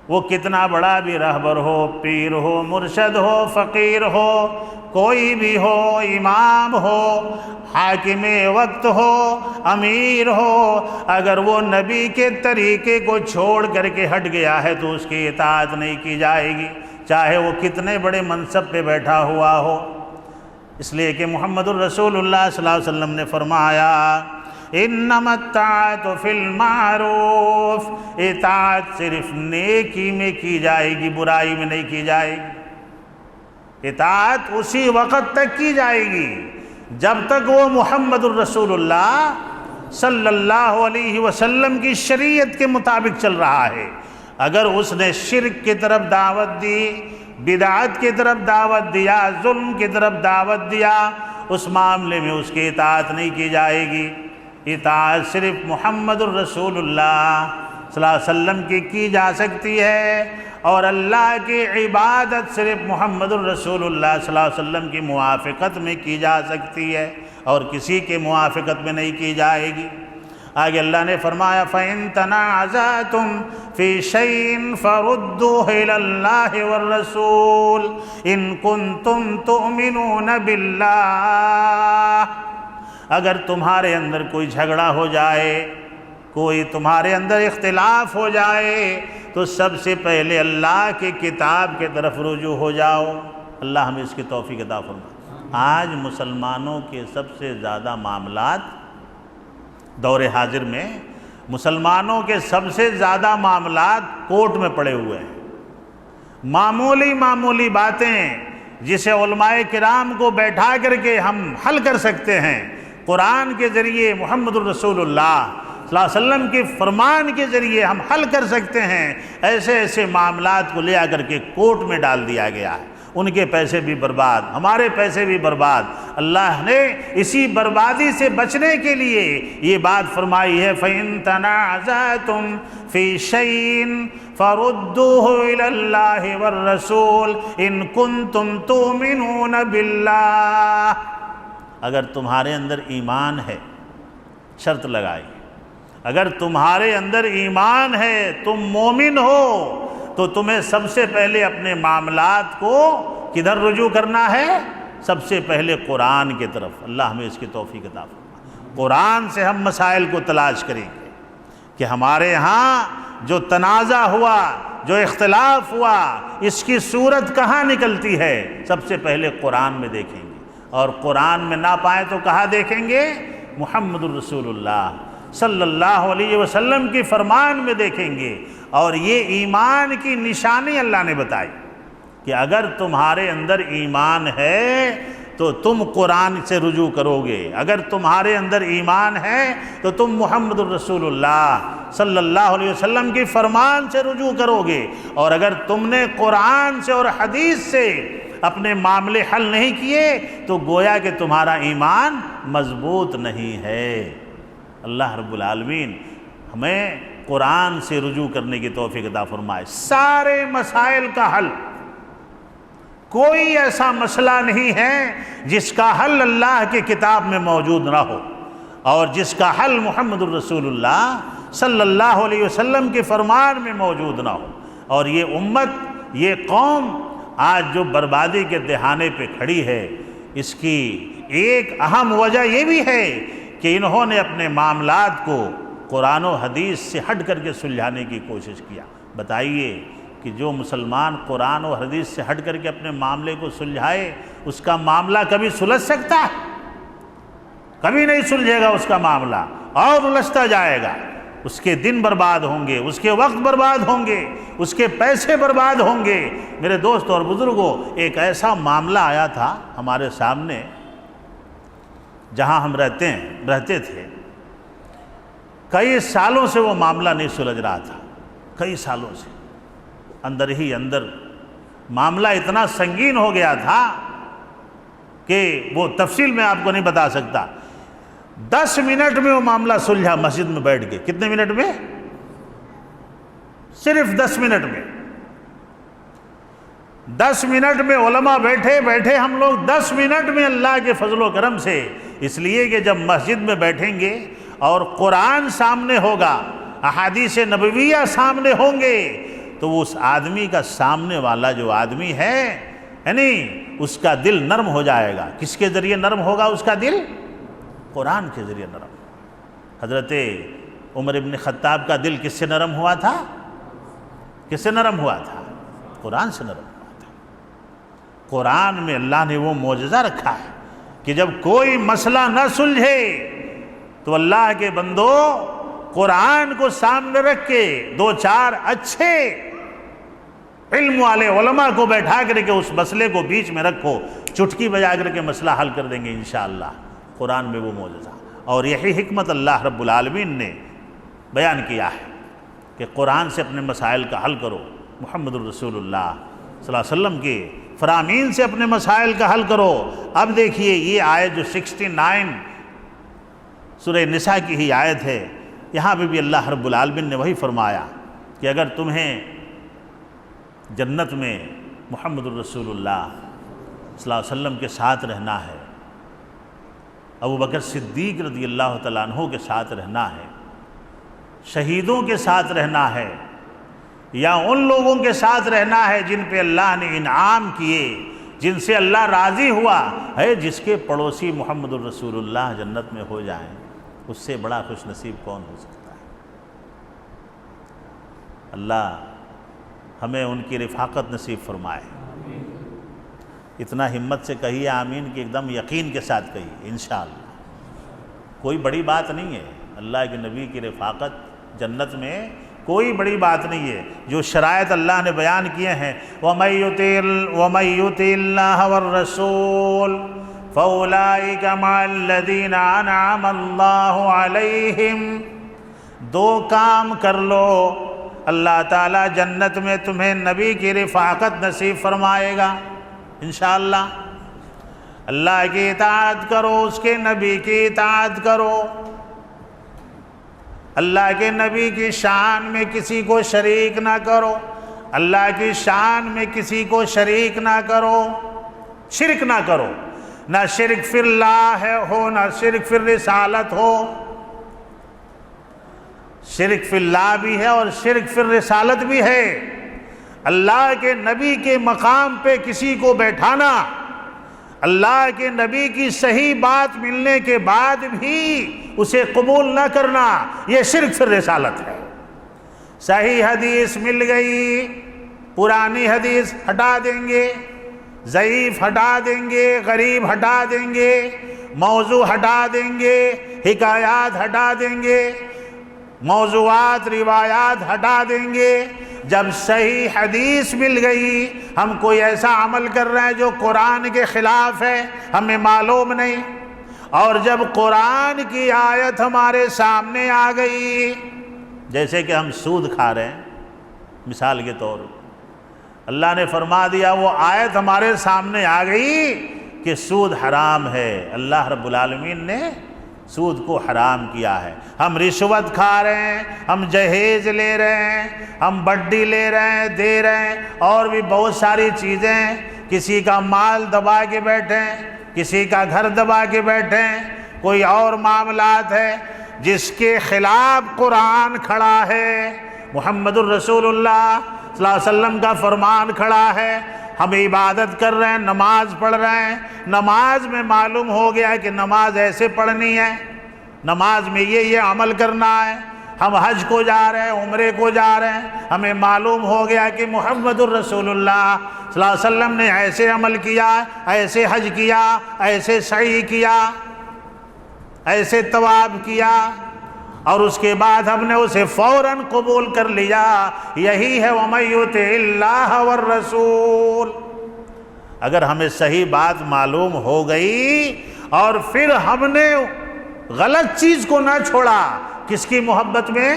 وہ کتنا بڑا بھی رہبر ہو، پیر ہو، مرشد ہو، فقیر ہو، کوئی بھی ہو، امام ہو، حاکم وقت ہو، امیر ہو، اگر وہ نبی کے طریقے کو چھوڑ کر کے ہٹ گیا ہے تو اس کی اطاعت نہیں کی جائے گی، چاہے وہ کتنے بڑے منصب پہ بیٹھا ہوا ہو۔ اس لیے کہ محمد الرسول اللہ صلی اللہ علیہ وسلم نے فرمایا، انما الطاعت فی المعروف، اطاعت صرف نیکی میں کی جائے گی، برائی میں نہیں کی جائے گی۔ اطاعت اسی وقت تک کی جائے گی جب تک وہ محمد الرسول اللہ صلی اللہ علیہ وسلم کی شریعت کے مطابق چل رہا ہے۔ اگر اس نے شرک کی طرف دعوت دی، بدعت کی طرف دعوت دیا، ظلم کی طرف دعوت دیا، اس معاملے میں اس کی اطاعت نہیں کی جائے گی۔ اطاعت صرف محمد الرسول اللہ صلی اللہ علیہ وسلم کی جا سکتی ہے، اور اللہ کی عبادت صرف محمد الرسول اللہ صلی اللہ علیہ وسلم کی موافقت میں کی جا سکتی ہے، اور کسی کے موافقت میں نہیں کی جائے گی۔ آگے اللہ نے فرمایا، فَإِن تَنَازَعْتُمْ فِي شَيْءٍ فَرُدُّوهُ إِلَى اللَّهِ وَالرَّسُولِ إِن كُنتُمْ تُؤْمِنُونَ بِاللَّهِ۔ اگر تمہارے اندر کوئی جھگڑا ہو جائے، کوئی تمہارے اندر اختلاف ہو جائے، تو سب سے پہلے اللہ کی کتاب کے طرف رجوع ہو جاؤ۔ اللہ ہمیں اس کی توفیق عطا فرمائے۔ آج مسلمانوں کے سب سے زیادہ معاملات، دور حاضر میں مسلمانوں کے سب سے زیادہ معاملات کورٹ میں پڑے ہوئے ہیں۔ معمولی باتیں جسے علماء کرام کو بیٹھا کر کے ہم حل کر سکتے ہیں، قرآن کے ذریعے، محمد الرسول اللہ صلی اللہ علیہ وسلم کے فرمان کے ذریعے ہم حل کر سکتے ہیں، ایسے معاملات کو لے آ کر کے کورٹ میں ڈال دیا گیا ہے۔ ان کے پیسے بھی برباد، ہمارے پیسے بھی برباد۔ اللہ نے اسی بربادی سے بچنے کے لیے یہ بات فرمائی ہے، فَإِن تَنَازَعْتُمْ فِي شَيْءٍ فَرُدُّوهُ إِلَى اللَّهِ وَالرَّسُولِ إِن كُنتُمْ تُؤْمِنُونَ بِاللَّهِ۔ اگر تمہارے اندر ایمان ہے، شرط لگائی، اگر تمہارے اندر ایمان ہے، تم مومن ہو، تو تمہیں سب سے پہلے اپنے معاملات کو کدھر رجوع کرنا ہے؟ سب سے پہلے قرآن کی طرف۔ اللہ ہمیں اس کی توفیق عطا فرمائے۔ قرآن سے ہم مسائل کو تلاش کریں گے کہ ہمارے ہاں جو تنازع ہوا، جو اختلاف ہوا، اس کی صورت کہاں نکلتی ہے؟ سب سے پہلے قرآن میں دیکھیں گے، اور قرآن میں نہ پائیں تو کہاں دیکھیں گے؟ محمد الرسول اللہ صلی اللہ علیہ وسلم کی فرمان میں دیکھیں گے۔ اور یہ ایمان کی نشانی اللہ نے بتائی کہ اگر تمہارے اندر ایمان ہے تو تم قرآن سے رجوع کرو گے، اگر تمہارے اندر ایمان ہے تو تم محمد الرسول اللہ صلی اللہ علیہ وسلم کی فرمان سے رجوع کرو گے، اور اگر تم نے قرآن سے اور حدیث سے اپنے معاملے حل نہیں کیے تو گویا کہ تمہارا ایمان مضبوط نہیں ہے۔ اللہ رب العالمین ہمیں قرآن سے رجوع کرنے کی توفیق عطا فرمائے۔ سارے مسائل کا حل، کوئی ایسا مسئلہ نہیں ہے جس کا حل اللہ کی کتاب میں موجود نہ ہو، اور جس کا حل محمد الرسول اللہ صلی اللہ علیہ وسلم کے فرمان میں موجود نہ ہو۔ اور یہ امت، یہ قوم آج جو بربادی کے دہانے پہ کھڑی ہے، اس کی ایک اہم وجہ یہ بھی ہے کہ انہوں نے اپنے معاملات کو قرآن و حدیث سے ہٹ کر کے سلجھانے کی کوشش کیا۔ بتائیے کہ جو مسلمان قرآن و حدیث سے ہٹ کر کے اپنے معاملے کو سلجھائے، اس کا معاملہ کبھی سلجھ سکتا ہے؟ کبھی نہیں سلجھے گا اس کا معاملہ، اور الجھتا جائے گا۔ اس کے دن برباد ہوں گے، اس کے وقت برباد ہوں گے، اس کے پیسے برباد ہوں گے۔ میرے دوست اور بزرگوں، ایک ایسا معاملہ آیا تھا ہمارے سامنے جہاں ہم رہتے تھے۔ کئی سالوں سے وہ معاملہ نہیں سلجھ رہا تھا، کئی سالوں سے اندر ہی اندر معاملہ اتنا سنگین ہو گیا تھا کہ وہ تفصیل میں آپ کو نہیں بتا سکتا۔ 10 منٹ میں وہ معاملہ سلجھا مسجد میں بیٹھ کے۔ کتنے منٹ میں؟ صرف 10 منٹ میں۔ 10 منٹ میں علماء بیٹھے ہم لوگ 10 منٹ میں اللہ کے فضل و کرم سے، اس لیے کہ جب مسجد میں بیٹھیں گے اور قرآن سامنے ہوگا، احادیث نبویہ سامنے ہوں گے، تو اس آدمی کا سامنے والا جو آدمی ہے یعنی اس کا دل نرم ہو جائے گا۔ کس کے ذریعے نرم ہوگا اس کا دل؟ قرآن کے ذریعے نرم۔ حضرت عمر ابن خطاب کا دل کس سے نرم ہوا تھا؟ کس سے نرم ہوا تھا؟ قرآن سے نرم ہوا تھا۔ قرآن میں اللہ نے وہ معجزہ رکھا ہے کہ جب کوئی مسئلہ نہ سلجھے تو اللہ کے بندو قرآن کو سامنے رکھ کے 2-4 اچھے علم والے علماء کو بیٹھا کر کے اس مسئلے کو بیچ میں رکھو، چٹکی بجا کر کے مسئلہ حل کر دیں گے انشاءاللہ۔ قرآن میں وہ معجزہ، اور یہی حکمت اللہ رب العالمین نے بیان کیا ہے کہ قرآن سے اپنے مسائل کا حل کرو، محمد الرسول اللہ صلی اللہ علیہ وسلم کے فرامین سے اپنے مسائل کا حل کرو۔ اب دیکھیے یہ آیت جو 69 سورہ نساء کی ہی آیت ہے، یہاں پہ بھی اللہ رب العالمین نے وہی فرمایا کہ اگر تمہیں جنت میں محمد الرسول اللہ صلی اللہ علیہ وسلم کے ساتھ رہنا ہے، ابوبکر صدیق رضی اللہ تعالیٰ عنہ کے ساتھ رہنا ہے، شہیدوں کے ساتھ رہنا ہے، یا ان لوگوں کے ساتھ رہنا ہے جن پہ اللہ نے انعام کیے، جن سے اللہ راضی ہوا ہے، جس کے پڑوسی محمد الرسول اللہ جنت میں ہو جائیں، اس سے بڑا خوش نصیب کون ہو سکتا ہے؟ اللہ ہمیں ان کی رفاقت نصیب فرمائے۔ اتنا ہمت سے کہیے آمین کہ ایک دم یقین کے ساتھ کہیے انشاءاللہ۔ کوئی بڑی بات نہیں ہے، اللہ کے نبی کی رفاقت جنت میں کوئی بڑی بات نہیں ہے۔ جو شرائط اللہ نے بیان کیے ہیں، وَمَن يُطِعِ اللَّهَ وَالرَّسُولَ فَأُولَٰئِكَ مَعَ الَّذِينَ أَنْعَمَ اللَّهُ عَلَيْهِمْ۔ دو کام کر لو، اللہ تعالیٰ جنت میں تمہیں نبی کی رفاقت نصیب فرمائے گا انشاءاللہ۔ اللہ کی اطاعت کرو، اس کے نبی کی اطاعت کرو، اللہ کے نبی کی شان میں کسی کو شریک نہ کرو، اللہ کی شان میں کسی کو شریک نہ کرو، شرک نہ کرو، نہ شرک فی اللہ ہو، نہ شرک فی الرسالت ہو۔ شرک فی اللہ بھی ہے اور شرک فی الرسالت بھی ہے، اللہ کے نبی کے مقام پہ کسی کو بیٹھانا، اللہ کے نبی کی صحیح بات ملنے کے بعد بھی اسے قبول نہ کرنا، یہ شرک فی الرسالت ہے۔ صحیح حدیث مل گئی، پرانی حدیث ہٹا دیں گے، ضعیف ہٹا دیں گے، غریب ہٹا دیں گے، موضوع ہٹا دیں گے، حکایات ہٹا دیں گے، موضوعات روایات ہٹا دیں گے۔ جب صحیح حدیث مل گئی، ہم کوئی ایسا عمل کر رہے ہیں جو قرآن کے خلاف ہے، ہمیں معلوم نہیں، اور جب قرآن کی آیت ہمارے سامنے آ گئی، جیسے کہ ہم سود کھا رہے ہیں مثال کے طور پر، اللہ نے فرما دیا، وہ آیت ہمارے سامنے آ گئی کہ سود حرام ہے، اللہ رب العالمین نے سود کو حرام کیا ہے۔ ہم رشوت کھا رہے ہیں، ہم جہیز لے رہے ہیں، ہم بڈی لے رہے ہیں، دے رہے ہیں، اور بھی بہت ساری چیزیں، کسی کا مال دبا کے بیٹھیں، کسی کا گھر دبا کے بیٹھیں، کوئی اور معاملات ہے جس کے خلاف قرآن کھڑا ہے، محمد الرسول اللہ صلی اللہ علیہ وسلم کا فرمان کھڑا ہے۔ ہم عبادت کر رہے ہیں، نماز پڑھ رہے ہیں، نماز میں معلوم ہو گیا کہ نماز ایسے پڑھنی ہے، نماز میں یہ عمل کرنا ہے۔ ہم حج کو جا رہے ہیں، عمرے کو جا رہے ہیں، ہمیں معلوم ہو گیا کہ محمد الرسول اللہ صلی اللہ علیہ وسلم نے ایسے عمل کیا، ایسے حج کیا، ایسے سعی کیا، ایسے طواف کیا، اور اس کے بعد ہم نے اسے فوراً قبول کر لیا۔ یہی ہے وَمَن يُطِعِ اللَّهَ وَالرَّسُولَ۔ اگر ہمیں صحیح بات معلوم ہو گئی اور پھر ہم نے غلط چیز کو نہ چھوڑا، کس کی محبت میں؟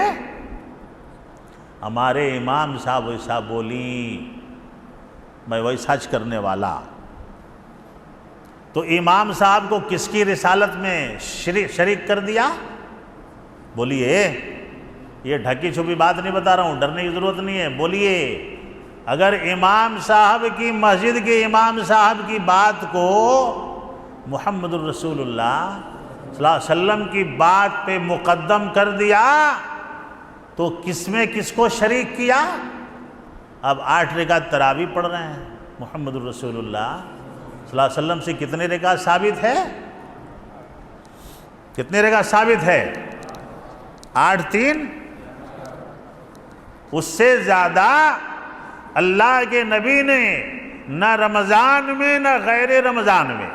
ہمارے امام صاحب ویسا بولی، میں ویسا حج کرنے والا، تو امام صاحب کو کس کی رسالت میں شریک کر دیا؟ بولیے، یہ ڈھکی چھپی بات نہیں بتا رہا ہوں، ڈرنے کی ضرورت نہیں ہے، بولیے۔ اگر امام صاحب کی مسجد کے امام صاحب کی بات کو محمد الرسول اللہ صلی اللہ علیہ وسلم کی بات پہ مقدم کر دیا تو کس میں کس کو شریک کیا؟ اب 8 رکعت تراویح پڑھ رہے ہیں، محمد الرسول اللہ صلی اللہ علیہ وسلم سے کتنے رکعت ثابت ہے؟ کتنے رکعت ثابت ہے؟ 8 3، اس سے زیادہ اللہ کے نبی نے نہ رمضان میں نہ غیر رمضان میں،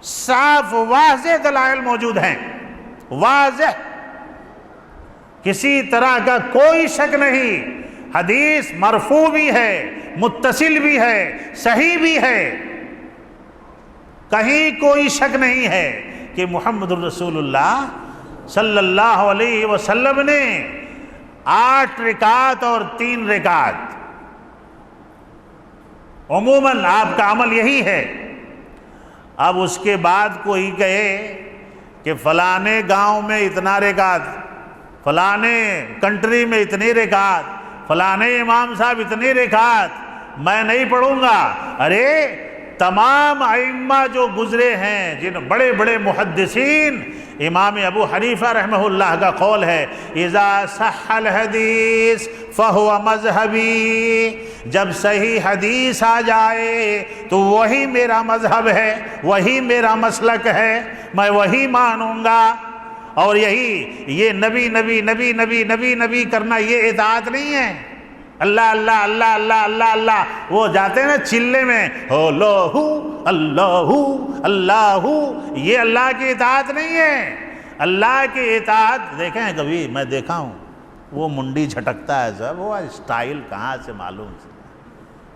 صاف واضح دلائل موجود ہیں، واضح، کسی طرح کا کوئی شک نہیں، حدیث مرفوع بھی ہے، متصل بھی ہے، صحیح بھی ہے، کہیں کوئی شک نہیں ہے کہ محمد الرسول اللہ صلی اللہ علیہ وسلم نے 8 رکعت اور 3 رکعت، عموماً آپ کا عمل یہی ہے۔ اب اس کے بعد کوئی کہے کہ فلانے گاؤں میں اتنا رکعت، فلانے کنٹری میں اتنی رکعت، فلانے امام صاحب اتنی رکعت، میں نہیں پڑھوں گا۔ ارے تمام ائمہ جو گزرے ہیں، جن بڑے بڑے محدثین، امام ابو حنیفہ رحمہ اللہ کا قول ہے اذا صح الحدیث فہو مذہبی، جب صحیح حدیث آ جائے تو وہی میرا مذہب ہے، وہی میرا مسلک ہے، میں وہی مانوں گا۔ اور یہی یہ نبی نبی نبی نبی نبی نبی کرنا یہ اطاعت نہیں ہے۔ اللہ اللہ اللہ اللہ اللہ اللہ، وہ جاتے ہیں نا چلے میں، اللہ اللہ اللہ، یہ اللہ کی اطاعت نہیں ہے۔ اللہ کی اطاعت دیکھیں، کبھی میں دیکھا ہوں وہ منڈی جھٹکتا ہے سب، وہ اسٹائل کہاں سے معلوم سے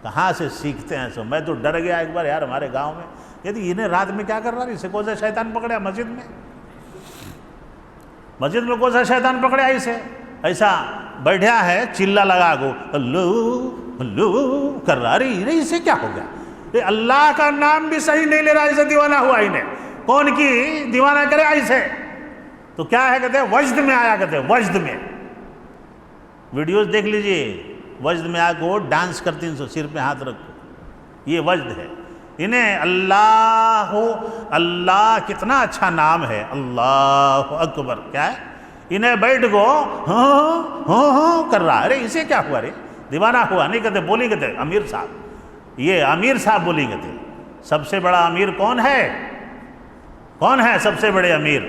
کہاں سے سیکھتے ہیں سب۔ میں تو ڈر گیا ایک بار یار، ہمارے گاؤں میں یعنی انہیں رات میں کیا کر رہا ہے، اسے کون سا شیطان پکڑیا مسجد میں کون سا شیطان پکڑیا اسے، ایسا بیٹھا ہے چلا لگا کو اللہ اللہ کر رہا، ارے اسے کیا ہو گیا، اللہ کا نام بھی صحیح نہیں لے رہا، اسے دیوانہ ہوا انہیں، کون کی دیوانہ کرے ایسے؟ تو کیا ہے کہتے ہیں وجد میں آیا، کہتے ہیں وجد میں، ویڈیوز دیکھ لیجئے، وجد میں آ کو ڈانس کرتی ہیں، سر پہ ہاتھ رکھو، یہ وجد ہے۔ انہیں اللہ اللہ کتنا اچھا نام ہے، اللہ اکبر، کیا ہے انہیں بیٹھ کو ہاں ہاں ہاں کر رہا، ارے اسے کیا ہوا، رے دیوانہ ہوا، نہیں کہتے بولیں گے تھے امیر صاحب، یہ امیر صاحب بولیں گے تھے۔ سب سے بڑا امیر کون ہے؟ کون ہے سب سے بڑے امیر؟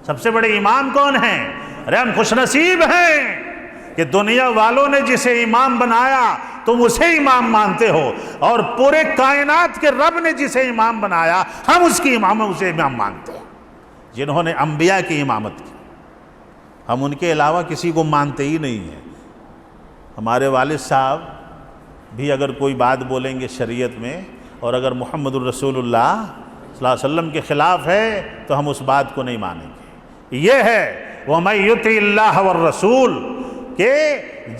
سب سے بڑے امام کون ہیں؟ ارے ہم خوش نصیب ہیں کہ دنیا والوں نے جسے امام بنایا تم اسے امام مانتے ہو، اور پورے کائنات کے رب نے جسے امام بنایا ہم اس کی اسے امام مانتے ہیں، جنہوں نے انبیاء کی امامت کی۔ ہم ان کے علاوہ کسی کو مانتے ہی نہیں ہیں۔ ہمارے والد صاحب بھی اگر کوئی بات بولیں گے شریعت میں، اور اگر محمد الرسول اللہ صلی اللہ علیہ وسلم کے خلاف ہے تو ہم اس بات کو نہیں مانیں گے۔ یہ ہے وَمَن يُطِعِ اللَّهَ وَالرَّسُولَ کہ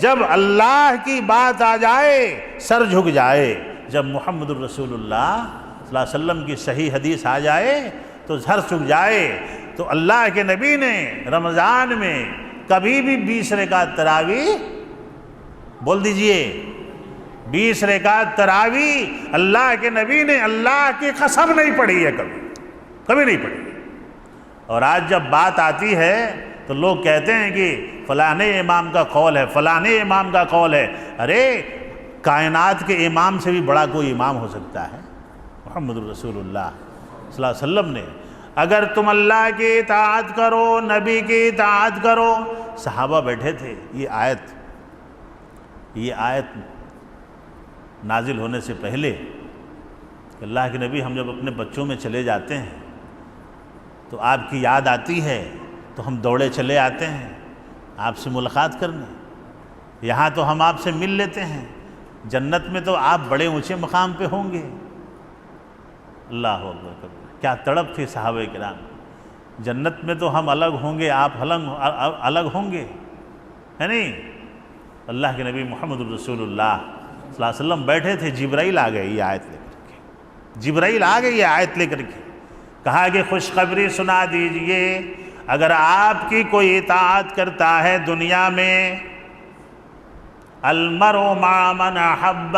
جب اللہ کی بات آ جائے سر جھک جائے، جب محمد الرسول اللہ صلی اللہ علیہ وسلم کی صحیح حدیث آ جائے تو سر جھک جائے۔ تو اللہ کے نبی نے رمضان میں کبھی بھی 20 رکعت تراویح، بول دیجئے 20 رکعت تراویح اللہ کے نبی نے اللہ کی قسم نہیں پڑھی ہے، کبھی نہیں پڑھی۔ اور آج جب بات آتی ہے تو لوگ کہتے ہیں کہ فلانے امام کا قول ہے، فلانے امام کا قول ہے۔ ارے کائنات کے امام سے بھی بڑا کوئی امام ہو سکتا ہے؟ محمد الرسول اللہ صلی اللہ علیہ وسلم نے اگر تم اللہ کی اطاعت کرو، نبی کی اطاعت کرو۔ صحابہ بیٹھے تھے، یہ آیت نازل ہونے سے پہلے کہ اللہ کے نبی ہم جب اپنے بچوں میں چلے جاتے ہیں تو آپ کی یاد آتی ہے تو ہم دوڑے چلے آتے ہیں آپ سے ملاقات کرنے، یہاں تو ہم آپ سے مل لیتے ہیں، جنت میں تو آپ بڑے اونچے مقام پہ ہوں گے۔ اللہ اکبر، کیا تڑپ تھی صحابہ کرام، جنت میں تو ہم الگ ہوں گے، آپ الگ ہوں گے، ہے نہیں؟ اللہ کے نبی محمد الرسول اللہ صلی اللہ علیہ وسلم بیٹھے تھے، جبرائیل آ گئے یہ آیت لے کر کے، جبرائیل آ گئے یہ آیت لے کر کے، کہا کہ خوشخبری سنا دیجئے، اگر آپ کی کوئی اطاعت کرتا ہے دنیا میں، المرء مع من احب،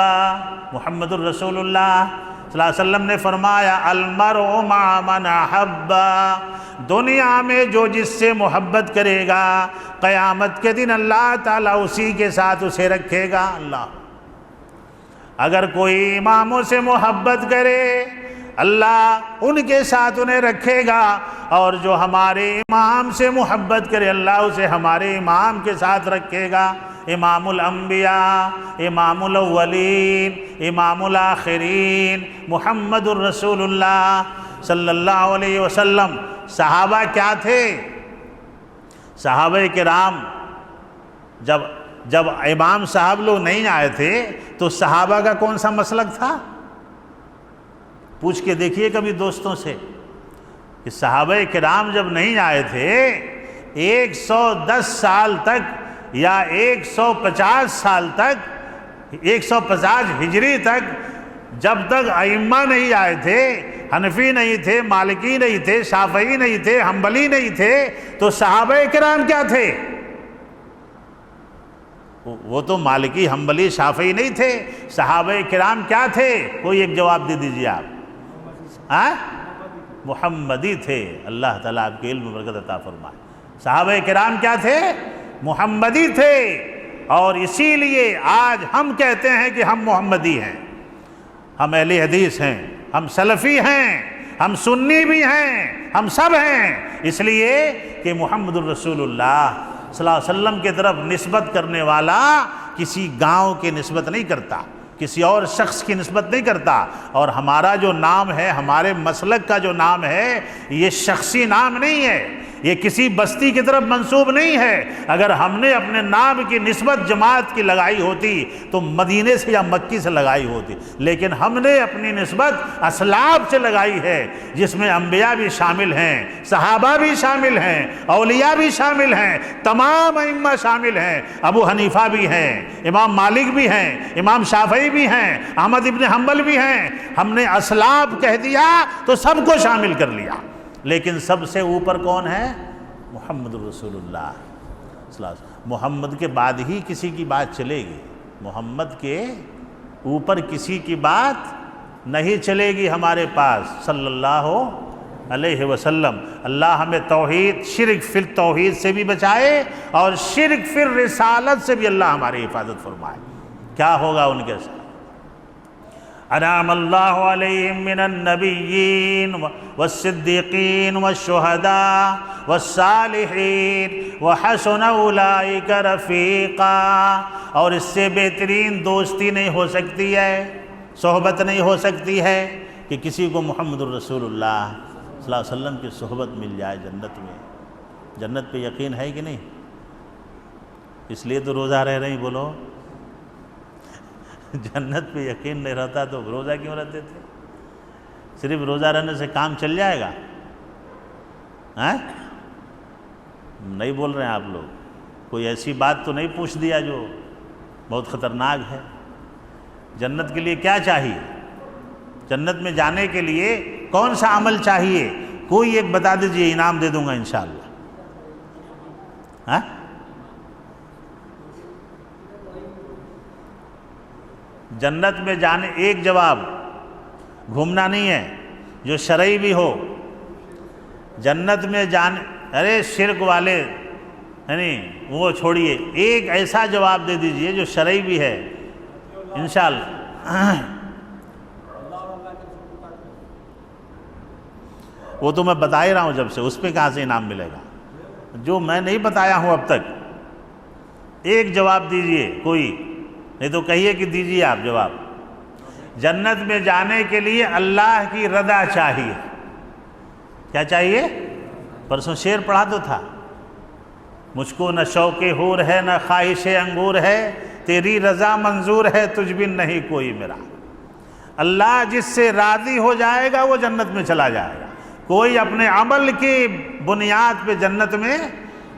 محمد الرسول اللہ صلی اللہ علیہ وسلم نے فرمایا المرء مع من احب، دنیا میں جو جس سے محبت کرے گا قیامت کے دن اللہ تعالیٰ اسی کے ساتھ اسے رکھے گا۔ اللہ، اگر کوئی اماموں سے محبت کرے اللہ ان کے ساتھ انہیں رکھے گا، اور جو ہمارے امام سے محبت کرے اللہ اسے ہمارے امام کے ساتھ رکھے گا۔ امام الانبیاء، امام الاولین، امام الآخرین، محمد الرسول اللہ صلی اللہ علیہ وسلم۔ صحابہ کیا تھے؟ صحابہ کرام جب امام صاحب لوگ نہیں آئے تھے تو صحابہ کا کون سا مسلک تھا؟ پوچھ کے دیکھیے کبھی دوستوں سے کہ صحابہ کرام جب نہیں آئے تھے 110 سال تک یا 150 سال تک، 150 ہجری تک، جب تک ائمہ نہیں آئے تھے، حنفی نہیں تھے، مالکی نہیں تھے، شافعی نہیں تھے، حنبلی نہیں تھے، تو صحابہ کرام کیا تھے؟ وہ تو مالکی، حنبلی، شافعی نہیں تھے، صحابہ کرام کیا تھے؟ کوئی ایک جواب دے دیجئے آپ۔ محمدی تھے۔ اللہ تعالیٰ آپ کے علم میں برکت عطا فرمائے۔ صحابہ کرام کیا تھے؟ محمدی تھے، اور اسی لیے آج ہم کہتے ہیں کہ ہم محمدی ہیں، ہم اہل حدیث ہیں، ہم سلفی ہیں، ہم سنی بھی ہیں، ہم سب ہیں، اس لیے کہ محمد الرسول اللہ صلی اللہ علیہ وسلم کے طرف نسبت کرنے والا کسی گاؤں کی نسبت نہیں کرتا، کسی اور شخص کی نسبت نہیں کرتا، اور ہمارا جو نام ہے، ہمارے مسلک کا جو نام ہے، یہ شخصی نام نہیں ہے، یہ کسی بستی کی طرف منسوب نہیں ہے۔ اگر ہم نے اپنے نام کی نسبت جماعت کی لگائی ہوتی تو مدینے سے یا مکی سے لگائی ہوتی، لیکن ہم نے اپنی نسبت اسلاف سے لگائی ہے، جس میں انبیاء بھی شامل ہیں، صحابہ بھی شامل ہیں، اولیاء بھی شامل ہیں، تمام ائمہ شامل ہیں، ابو حنیفہ بھی ہیں، امام مالک بھی ہیں، امام شافعی بھی ہیں، احمد ابن حنبل بھی ہیں۔ ہم نے اسلاف کہہ دیا تو سب کو شامل کر لیا، لیکن سب سے اوپر کون ہے؟ محمد الرسول اللہ صلی اللہ علیہ وسلم۔ محمد کے بعد ہی کسی کی بات چلے گی، محمد کے اوپر کسی کی بات نہیں چلے گی ہمارے پاس، صلی اللہ علیہ وسلم، اللہ ہمیں توحید، شرک فی التوحید سے بھی بچائے اور شرک فی الرسالت سے بھی اللہ ہماری حفاظت فرمائے۔ کیا ہوگا ان کے ساتھ؟ انعم اللہ علیہم من النبیین والصدیقین والشہداء والصالحین وحسن اولئک رفیقا۔ اور اس سے بہترین دوستی نہیں ہو سکتی ہے، صحبت نہیں ہو سکتی ہے کہ کسی کو محمد الرسول اللہ صلی اللہ علیہ وسلم کی صحبت مل جائے جنت میں۔ جنت پہ یقین ہے کہ نہیں؟ اس لیے تو روزہ رہ رہی، بولو جنت پہ یقین نہیں رہتا تو روزہ کیوں رہتے تھے؟ صرف روزہ رہنے سے کام چل جائے گا؟ نہیں بول رہے ہیں آپ لوگ، کوئی ایسی بات تو نہیں پوچھ دیا جو بہت خطرناک ہے۔ جنت کے لیے کیا چاہیے؟ جنت میں جانے کے لیے کون سا عمل چاہیے؟ کوئی ایک بتا دیجئے، انعام دے دوں گا انشاءاللہ۔ جنت میں جانے، ایک جواب، گھومنا نہیں ہے، جو شرعی بھی ہو۔ جنت میں جانے، ارے شرک والے یعنی وہ چھوڑیے، ایک ایسا جواب دے دیجئے جو شرعی بھی ہے انشاءاللہ۔ وہ تو میں بتا ہی رہا ہوں جب سے، اس پہ کہاں سے انعام ملے گا؟ جو میں نہیں بتایا ہوں اب تک، ایک جواب دیجئے کوئی، نہیں تو کہیے کہ دیجئے آپ جواب۔ جنت میں جانے کے لیے اللہ کی رضا چاہیے۔ کیا چاہیے؟ پرسوں شعر پڑھا تو تھا، مجھ کو نہ شوق حور ہے نہ خواہش انگور ہے، تیری رضا منظور ہے تجھ بن نہیں کوئی میرا۔ اللہ جس سے راضی ہو جائے گا وہ جنت میں چلا جائے گا۔ کوئی اپنے عمل کی بنیاد پہ جنت میں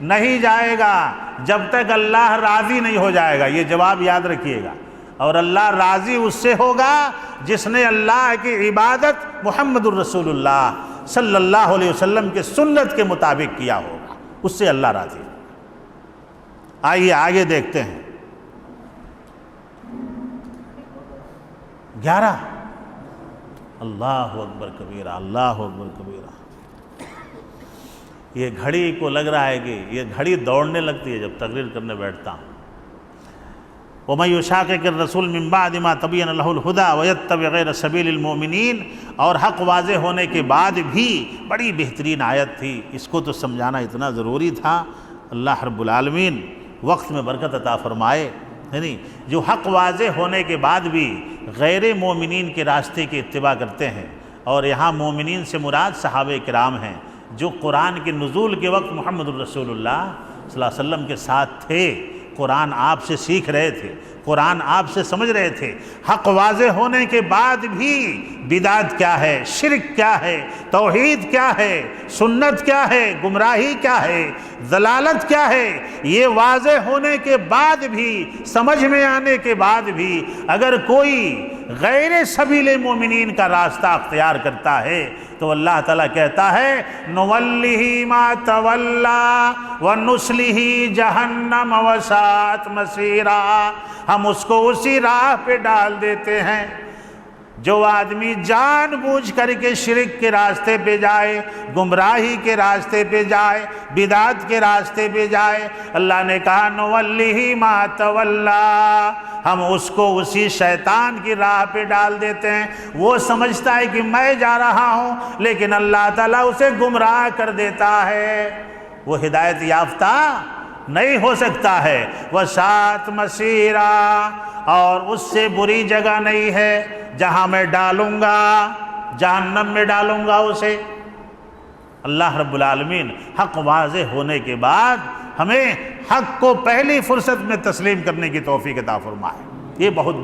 نہیں جائے گا جب تک اللہ راضی نہیں ہو جائے گا، یہ جواب یاد رکھیے گا۔ اور اللہ راضی اس سے ہوگا جس نے اللہ کی عبادت محمد الرسول اللہ صلی اللہ علیہ وسلم کے سنت کے مطابق کیا ہوگا، اس سے اللہ راضی ہوگا۔ آئیے آگے دیکھتے ہیں۔ 11 اللہ اکبر کبیرہ، اللہ اکبر کبیرہ۔ یہ گھڑی کو لگ رہا ہے کہ یہ گھڑی دوڑنے لگتی ہے جب تقریر کرنے بیٹھتا ہوں۔ وَمَن يُشَاقِقِ الرَّسُولَ مِن بَعْدِ مَا تَبَيَّنَ لَهُ الْهُدَىٰ وَيَتَّبِعْ غَيْرَ سَبِيلِ الْمُؤْمِنِينَ، اور حق واضح ہونے کے بعد بھی بڑی بہترین آیت تھی، اس کو تو سمجھانا اتنا ضروری تھا۔ اللہ رب العالمین وقت میں برکت عطا فرمائے، یعنی جو حق واضح ہونے کے بعد بھی غیر مومنین کے راستے کی اتباع کرتے ہیں، اور یہاں مومنین سے مراد صحابہ کرام ہیں جو قرآن کے نزول کے وقت محمد الرسول اللہ صلی اللہ علیہ وسلم کے ساتھ تھے، قرآن آپ سے سیکھ رہے تھے، قرآن آپ سے سمجھ رہے تھے۔ حق واضح ہونے کے بعد بھی بدعت کیا ہے، شرک کیا ہے، توحید کیا ہے، سنت کیا ہے، گمراہی کیا ہے، ضلالت کیا ہے، یہ واضح ہونے کے بعد بھی، سمجھ میں آنے کے بعد بھی اگر کوئی غیر سبیل مومنین کا راستہ اختیار کرتا ہے تو اللہ تعالیٰ کہتا ہے نُوَلِّهِ مَا تَوَلَّى وَنُصْلِهِ جَهَنَّمَ وَسَاءَتْ مَصِيرًا، ہم اس کو اسی راہ پہ ڈال دیتے ہیں۔ جو آدمی جان بوجھ کر کے شرک کے راستے پہ جائے، گمراہی کے راستے پہ جائے، بدعت کے راستے پہ جائے، اللہ نے کہا نُوَلِّهِ مَا تَوَلَّى، ہم اس کو اسی شیطان کی راہ پہ ڈال دیتے ہیں۔ وہ سمجھتا ہے کہ میں جا رہا ہوں، لیکن اللہ تعالیٰ اسے گمراہ کر دیتا ہے، وہ ہدایت یافتہ نہیں ہو سکتا ہے۔ وَسَاءَتْ مَصِيرًا، اور اس سے بری جگہ نہیں ہے جہاں میں ڈالوں گا، جہنم میں ڈالوں گا اسے۔ اللہ رب العالمین حق واضح ہونے کے بعد ہمیں حق کو پہلی فرصت میں تسلیم کرنے کی توفیق عطا فرمائے، یہ بہت